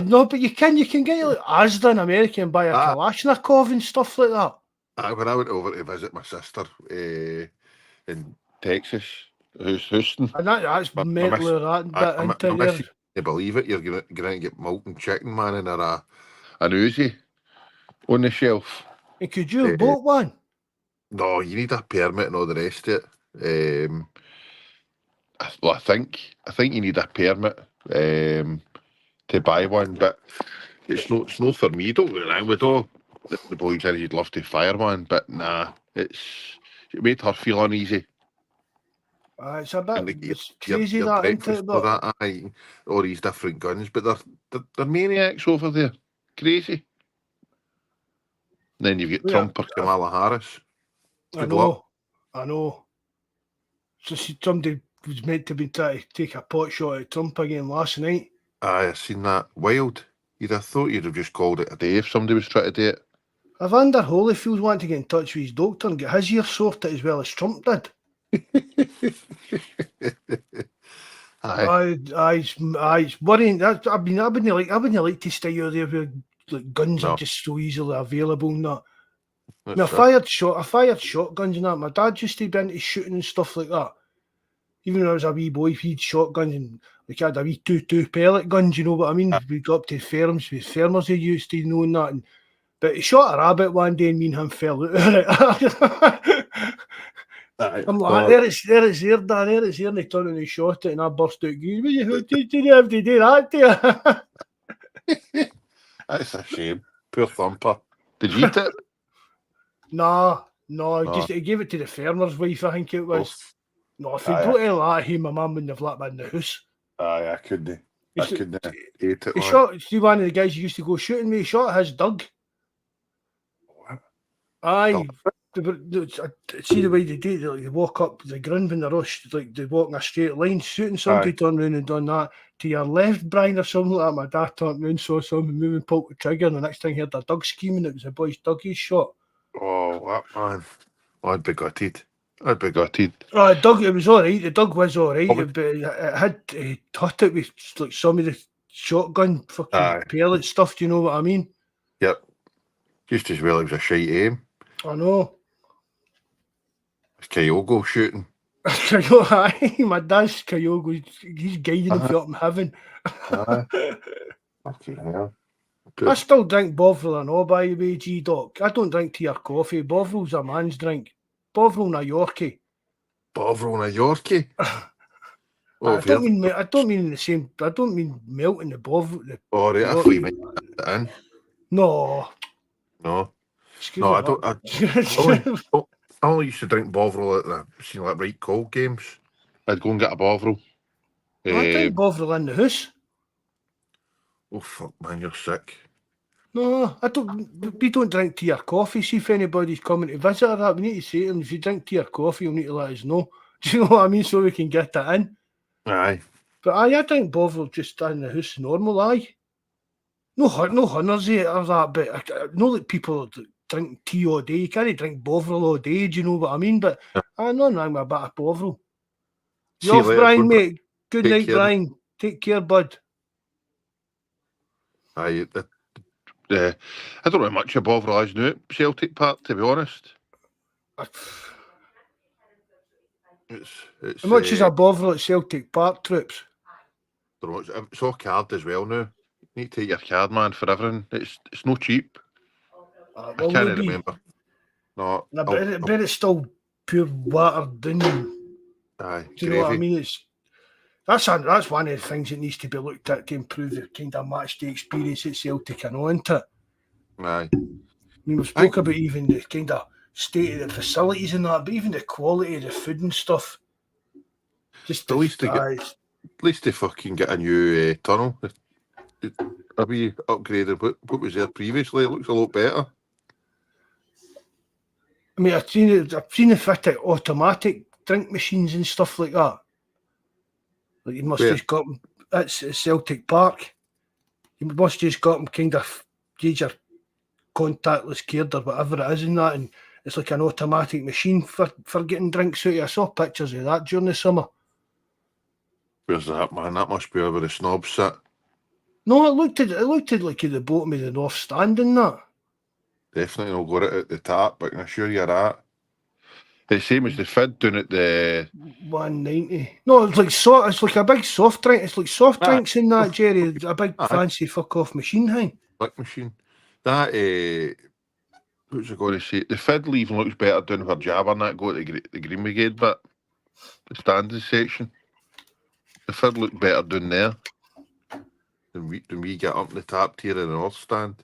No, but you can get like Asda in America and buy a Kalashnikov and stuff like that. When I went over to visit my sister in Texas, Houston. And that's mentally that bit into there. You believe it, you're going to get molten chicken, man, and an Uzi on the shelf. And could you have bought one? No, you need a permit and all the rest of it. I think you need a permit to buy one, but it's not for me. Don't get wrong with all the boys said you'd love to fire one, but nah, it made her feel uneasy. It's a bit it's crazy that, isn't it? But all these different guns, but they're maniacs over there. Crazy. And then you've got Trump or Kamala Harris. I know. So somebody was meant to be trying to take a pot shot at Trump again last night. I seen that. Wild. You'd have thought you'd have just called it a day if somebody was trying to do it. Evander Holyfield's wanting to get in touch with his doctor and get his ear sorted as well as Trump did. Aye. It's worrying. I wouldn't like to stay out there where like guns No. are just so easily available and that. I That's fired shotguns and that. My dad used to be into shooting and stuff like that. Even when I was a wee boy, he'd shotguns and like I had a wee 2 pellet guns, you know what I mean? We'd go up to farms with farmers who used to know and that. But he shot a rabbit one day and me and him fell out of it. I'm like, there it's here, Dad, there it's here, and he turned and he shot it, and I burst out, did you have to do that to you? That's a shame. Poor Thumper. Did you eat it? No, just he gave it to the farmer's wife, I think it was. No, if he'd brought it like that, my mum wouldn't have let me in the house. Aye, I couldn't. I couldn't eat it. He shot, see, one of the guys who used to go shooting me, he shot his dog. What? Aye. See the way they do it, like they walk up the ground when they're rushed, like they walk in a straight line, shooting somebody, turn around and done that to your left, Brian, or something like that. My dad turned around, saw something moving, pulled the trigger, and the next thing he heard the dog screaming. It was a boy's dog he shot. Oh, what man? I'd be gutted. Dog, it was alright. The dog was alright, but it had hit it with like some of the shotgun fucking pellet stuff. Do you know what I mean? Yep. Just as well it was a shite aim. I know. It's Kyogo shooting. My dad's Kyogo. He's guiding him up in heaven. Fucking hell. I still drink Bovril and all, by the way, G-Doc. I don't drink tea or coffee. Bovril's a man's drink. Bovril na Yorkie. I don't mean the same. I don't mean melting the Bovril. Right, I thought you meant that in. No, I don't. I only used to drink Bovril at the like right cold games. I'd go and get a Bovril. I drink Bovril in the house. Oh fuck, man, you're sick. No, I don't. We don't drink tea or coffee. See if anybody's coming to visit or that, we need to say to them, if you drink tea or coffee, you'll need to let us know. Do you know what I mean? So we can get that in. Aye. But I drink Bovril just in the house normal. No hunters or that. But I know that people drink tea all day. You can't drink Bovril all day. Do you know what I mean? But I know I'm a bit of Bovril. You off, Brian, mate. Good night, Brian. Take care, bud. Aye. I don't know much of Bovril is now at Celtic Park, to be honest. It's how much is a Bovril at Celtic Park, Troops? It's all card as well now. You need to take your card, man, for everything. It's no cheap. I can't remember. No, but it's still pure watered down. Aye, do you know what I mean? That's one of the things that needs to be looked at to improve the kind of match day experience at Celtic and on to it. Aye. I mean, we've spoke about even the kind of state of the facilities and that, but even the quality of the food and stuff. Just at least they fucking get a new tunnel. A wee upgraded what was there previously. It looks a lot better. I mean, I've seen the fit of automatic drink machines and stuff like that. Like you must just got them. That's at Celtic Park. You must just got them kind of gauge your contactless card or whatever it is in that, and it's like an automatic machine for getting drinks out of you. I saw pictures of that during the summer. Where's that, man? That must be where the snobs sit. No, it looked like at the bottom of the north stand and that. Definitely not got it at the tap, but I can assure you that. It's the same as the Fid doing it the 190. No, it's like a big soft drink. It's like soft drinks in that, Jerry. It's a big fancy fuck off machine thing. Lick machine. That what was I going to say? The Fid even looks better down where Jabber and that go to the Green Brigade bit. The standing section. The Fid looked better down there than we get up the tap tier in the North Stand.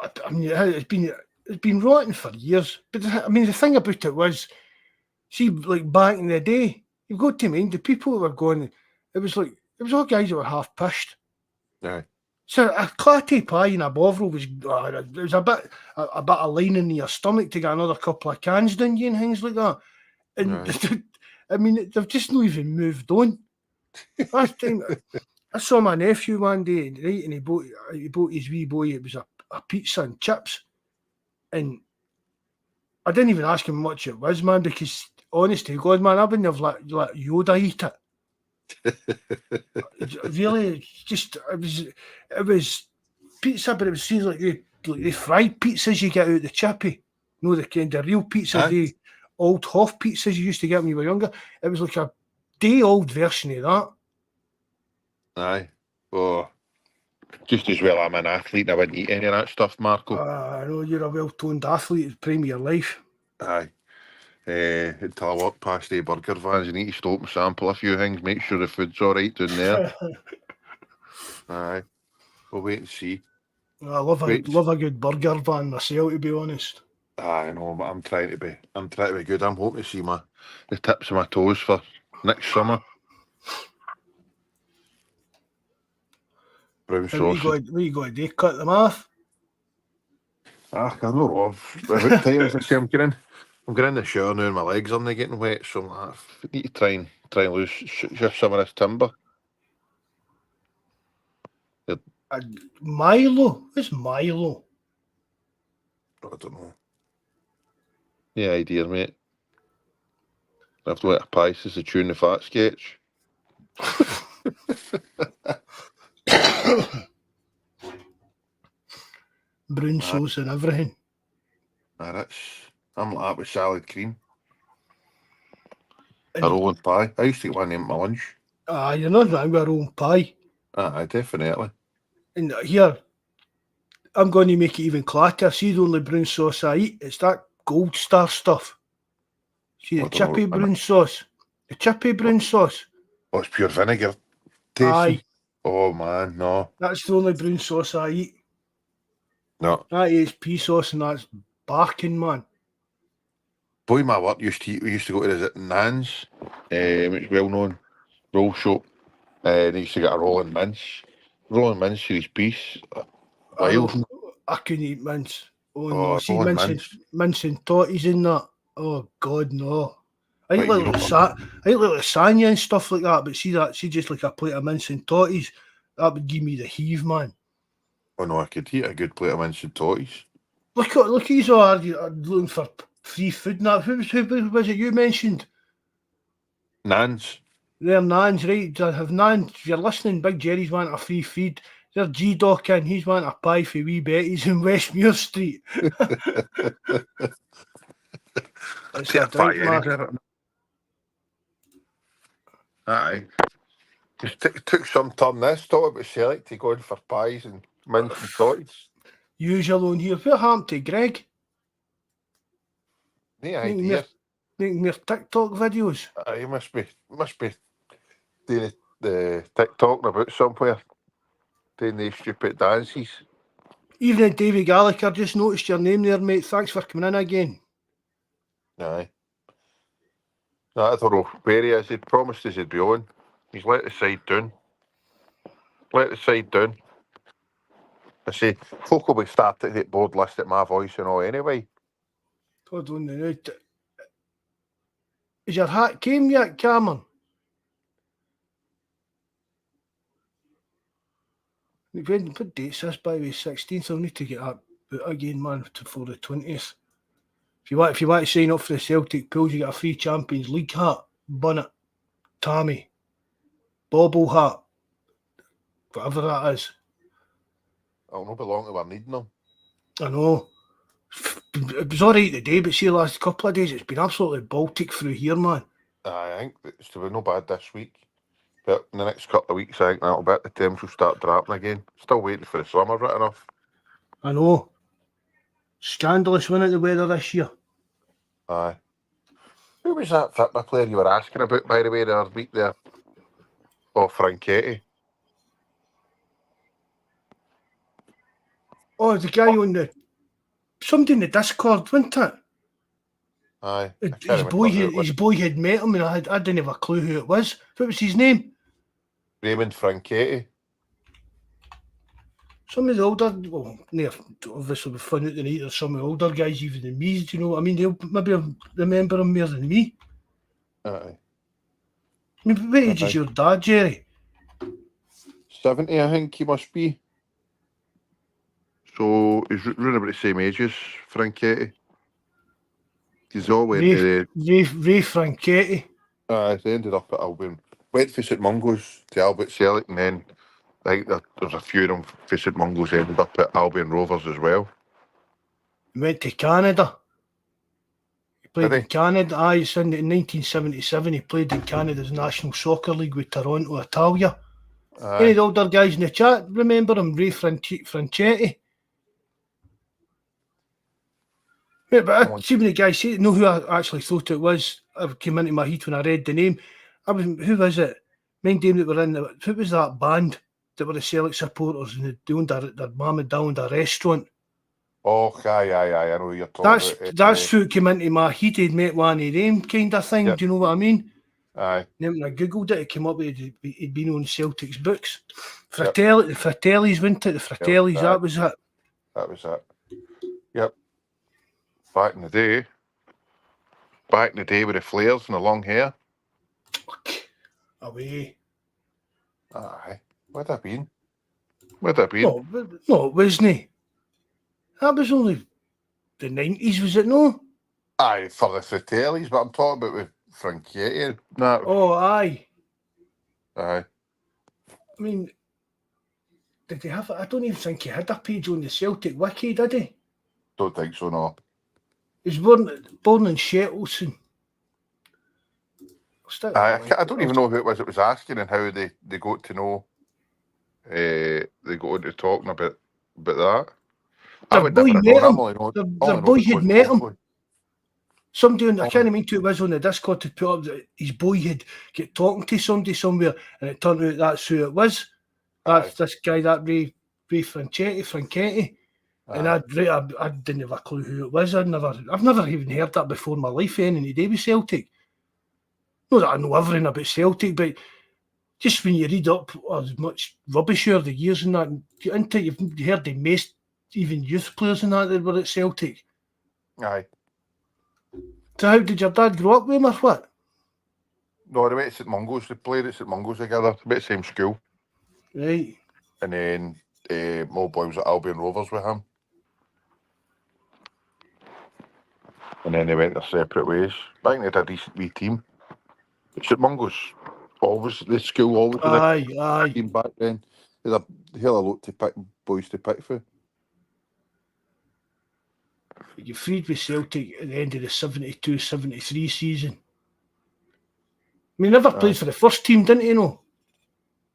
I mean, it's been rotten for years. But I mean, the thing about it was, see, like back in the day, you've got to mind the people that were going. It was all guys that were half pissed. Aye. So a clatty pie and a Bovril was a bit of lining in your stomach to get another couple of cans down you and things like that. And I mean, they've just not even moved on. Last time, I saw my nephew one day, right, and he bought his wee boy. It was a pizza and chips, and I didn't even ask him how much it was, man, because honest to God, man, I wouldn't have let Yoda eat it. Really, it was pizza, but it was seems like the fried pizzas you get out the chippy. No, the real pizzas, the old Hoff pizzas you used to get when you were younger. It was like a day-old version of that. Aye. Oh, just as well I'm an athlete and I wouldn't eat any of that stuff, Marco. I know you're a well-toned athlete at the prime of your life. Aye. Until I walk past the burger vans, you need to stop and sample a few things, make sure the food's all right down there. Aye. We'll wait and see. I love a good burger van myself, to be honest. I know, but I'm trying to be good. I'm hoping to see the tips of my toes for next summer. Brown sauce. What you got to do? Cut them off? I don't know. About time, as I say, I'm getting in the shower now and my legs are not getting wet, so I need to try and lose just some of this timber. Milo? What's Milo? I don't know. Yeah, idea, mate. I have to let a pies as a tune the fat sketch. Brown sauce and everything. I'm like that with salad cream. A rolling pie. I used to get one of them at my lunch. You're not wrong with a rolling pie. Definitely. And here, I'm going to make it even clatter. See the only brown sauce I eat, it's that Gold Star stuff. See the chippy brown sauce. The chippy brown sauce. Oh, it's pure vinegar. Tasty. Aye. Oh man, no. That's the only brown sauce I eat. No. That is pea sauce and that's barking, man. Boy, my work we used to go to the Nan's, which is well known roll shop. And he used to get a rolling mince for his piece. I couldn't eat mince. Oh no, see mince and totties in that. Oh God, no. I eat like lasagna and stuff like that, but see just like a plate of mince and totties, that would give me the heave, man. Oh no, I could eat a good plate of mince and totties. Look, he's all looking for free food now. Who was it you mentioned? Nan's. They're Nan's, right? I have Nan's. If you're listening, Big Jerry's want a free feed. There's G-Doc in. He's want a pie for wee Betty's in Westmuir Street. It's a drink, Mark. Aye. Just took some turn this, thought about select to going for pies and mince and totties. Usual on here. What happened to Greg? No idea. Making their TikTok videos. He must be doing the TikTok about somewhere, doing these stupid dances. Evening, Davy Gallagher. Just noticed your name there, mate. Thanks for coming in again. Aye. No, I don't know where he is. He'd promised us he'd be on. He's let the side down. I say, folk will be starting to get bored list at my voice and all anyway. Hold on now. Is your hat came yet, Cameron? What date's this, by the way? 16th. I'll need to get that out again, man, for the 20th. If you want to sign up for the Celtic Pools, you get a free Champions League hat, bonnet, Tammy, bobble hat, whatever that is. I'll not be long till we're needing them. I know. It was alright today, but see the last couple of days, it's been absolutely Baltic through here, man. I think it's to be no bad this week. But in the next couple of weeks, I think that'll be the temps will start dropping again. Still waiting for the summer, right enough. I know. Scandalous, wasn't it, the weather this year? Aye. Who was that football player you were asking about, by the way, the other week there? Oh, Franchetti. Oh, the guy on somebody in the Discord, wasn't it? Aye. His boy had met him and I didn't have a clue who it was. What was his name? Raymond Franchetti. Some of the older, obviously we found out tonight there's some of the older guys even than me, do you know what I mean? They'll maybe remember him more than me. Aye. I mean, what age is your dad, Jerry? 70, I think he must be. So he's round about the same age as Franchetti. He's all went to Ray Franchetti. they ended up at Albion. Went for St Mungo's to Albert Celtic, and then I think there's a few of them for St Mungo's ended up at Albion Rovers as well. He went to Canada. He played Did in Canada. It's in 1977. He played in Canada's National Soccer League with Toronto Italia. Any of the older guys in the chat remember him? Ray Franchetti. Yeah, but I see when the guy said, know who I actually thought it was. It came into my head when I read the name. Who was it? Mind them that were in the, who was that band that were the Celtic supporters and they owned their mum and dad owned a restaurant? Oh, aye, I know who you're talking about. That's who came into my head. He'd met one of them kind of thing. Yep. Do you know what I mean? Aye. Then when I googled it, it came up with he'd been on Celtic's books. Fratelli, the Fratellis, wasn't it? The Fratellis, Yep, that was it. That was it. Yep. Back in the day with the flares and the long hair. Away. Aye. Where'd that been? Where'd that been? No, it wasn't. That was only the 90s, was it no? Aye, for the Fratellis, but I'm talking about with Franchetti. No. Oh, aye. Aye. I mean, did he have? I don't even think he had a page on the Celtic wiki, did he? Don't think so, no. He was born in Shettleston. I don't even know who it was that was asking and how they got to know. They got into talking about that. The boy met him. The boy had met him. Somebody, I can't remember who it was on the Discord to put up that his boy had get talking to somebody somewhere, and it turned out that's who it was. That's this guy, that Ray Franchetti. And I didn't have a clue who it was. I've never even heard that before in my life. Any day with Celtic. Not that I know everything about Celtic, but just when you read up as much rubbish over the years and that, you've heard the most even youth players and that were at Celtic. Aye. So how did your dad grow up with him or what? No, they went to St Mungo's. They played at St Mungo's together. They went to the same school. Right. And then my boy was at Albion Rovers with him. And then they went their separate ways. I think they had a decent wee team. St Mungo's the school always had a team back then. There's a hell of a lot to pick, boys to pick for. You freed with Celtic at the end of the 72-73 season. I mean, he never played for the first team, didn't he, no?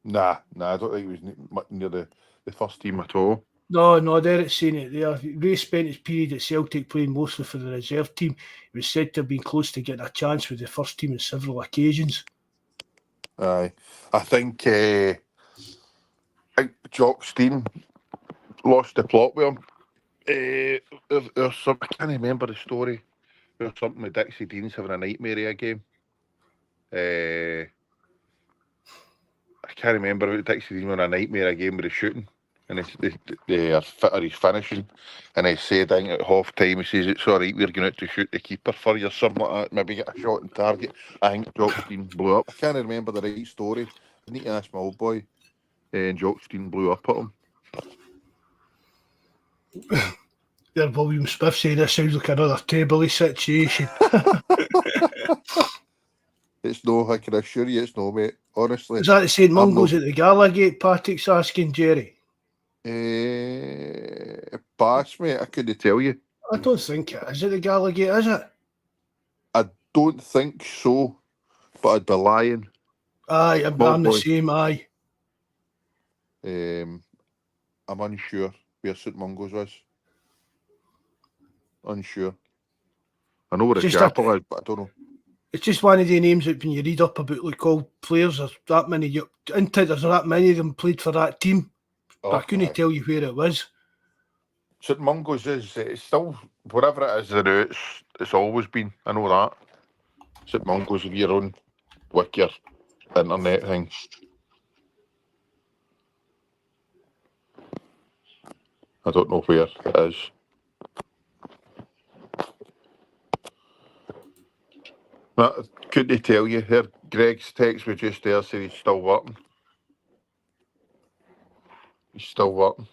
Nah, I don't think he was near the first team at all. No, there it's saying it there. Ray spent his period at Celtic playing mostly for the reserve team. He was said to have been close to getting a chance with the first team on several occasions. Aye. I think Jock Stein lost the plot with him. There's some, I can't remember the story. There's something with Dixie Dean's having a nightmare of a game. I can't remember about Dixie Dean having a nightmare of a game with the shooting. And he's finishing. And he said, I think at half time, he says, it's all right, we're going out to shoot the keeper for you, or something like that. Maybe get a shot on target. I think Jock Stein blew up. I can't remember the right story. I need to ask my old boy. And Jock Stein blew up at him. There, William Smith saying this sounds like another table situation. It's no, I can assure you it's no, mate. Honestly. Is that the St Mungo's at the Gallagate? Patrick's asking Jerry. Pass, mate. I couldn't tell you. I don't think it is at the Gallagate, is it? I don't think so, but I'd be lying. Aye, I'm the same, aye. I'm unsure where St Mungo's was. Unsure. I know where the chapel is, but I don't know. It's just one of the names that when you read up about like all players, there's that many. There's not that many of them played for that team. But I couldn't tell you where it was. St Mungo's it's still whatever it is. It's always been. I know that. St Mungo's of your own wiki internet thing. I don't know where it is. Couldn't tell you. There, Greg's text was just there, saying he's still working. Still working.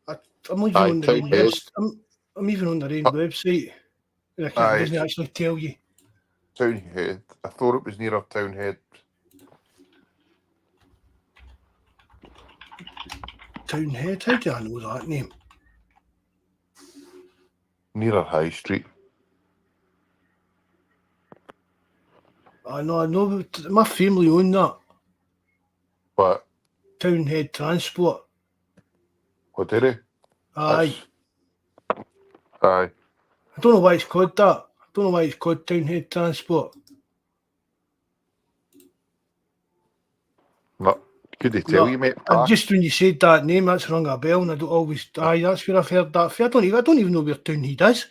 I'm even Aye, on the Town Rain Head. website. I'm even on the Rain website. And it Aye, doesn't actually tell you. Townhead. I thought it was nearer Townhead. Townhead, how do I know that name? Nearer High Street. I know, my family own that. But Townhead Transport. what did he? Aye. Aye. I don't know why it's called that. I don't know why it's called Townhead Transport. No, could they tell you, mate? Just when you said that name, that's rung a bell, and I don't always. Aye, that's where I've heard that. I don't even know where Townhead is.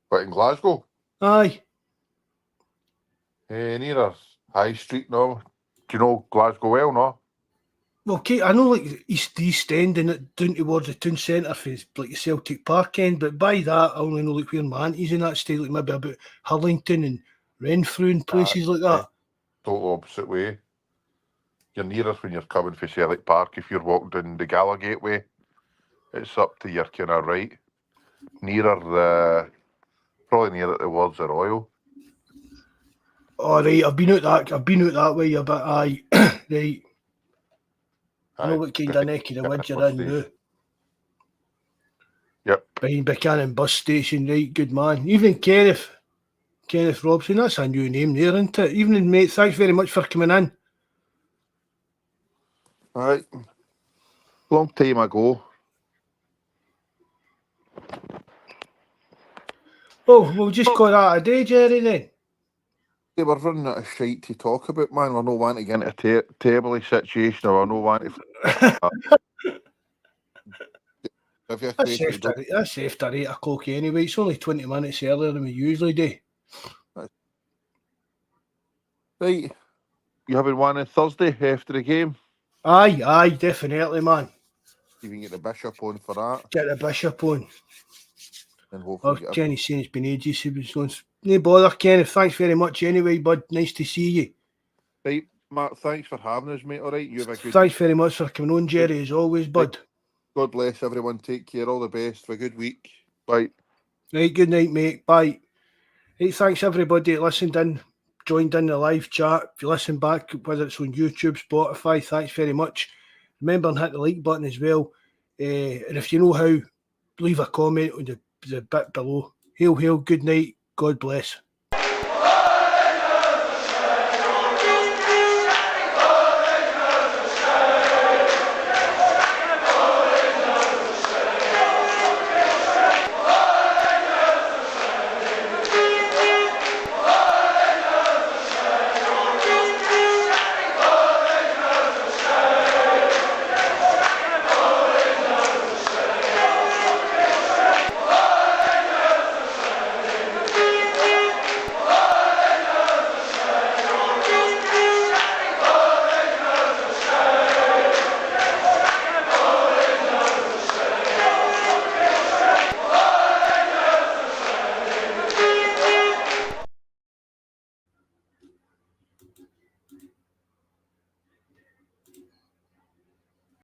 But in Glasgow? Aye. Nearer High Street, no. Do you know Glasgow well, no? Well, Kate, I know like East End and it down towards the town centre for like the Celtic Park end, but by that I only know like where my auntie's in that state, like maybe about Hurlington and Renfrew and places like that. Total opposite way. You're nearest when you're coming for Celtic Park. If you're walking down the Gala Gateway, it's up to your kind of right. Probably near the words of Royal. Oh right, I've been out that way a bit. Aye, right. I know what kind of neck of the woods you're in now. Yep. Behind Buchanan bus station, right, good man. Evening, Kenneth Robson, that's a new name there, isn't it? Evening, mate, thanks very much for coming in. Alright. Long time ago. Oh, we'll just call that a day, Jerry, then. Yeah, we're running out of shite to talk about, man. We're not wanting to get into a terrible situation, or we're not wanting to... That's safe to 8 o'clock anyway. It's only 20 minutes earlier than we usually do. Right. You having one on Thursday after the game? Aye, definitely, man. You can get the Bishop on for that. Get the Bishop on. And hopefully Kenny's saying it's been ages. He was going. No bother, Kenneth. Thanks very much anyway, bud. Nice to see you. Right, Matt, thanks for having us, mate. All right, you have a good... Thanks very much for coming on, Jerry, as always, bud. God bless everyone. Take care. All the best. Have a good week. Bye. Right, good night, mate. Bye. Right, thanks everybody that listened in, joined in the live chat. If you listen back, whether it's on YouTube, Spotify, thanks very much. Remember and hit the like button as well. And if you know how, leave a comment on the bit below. Hail, good night. God bless.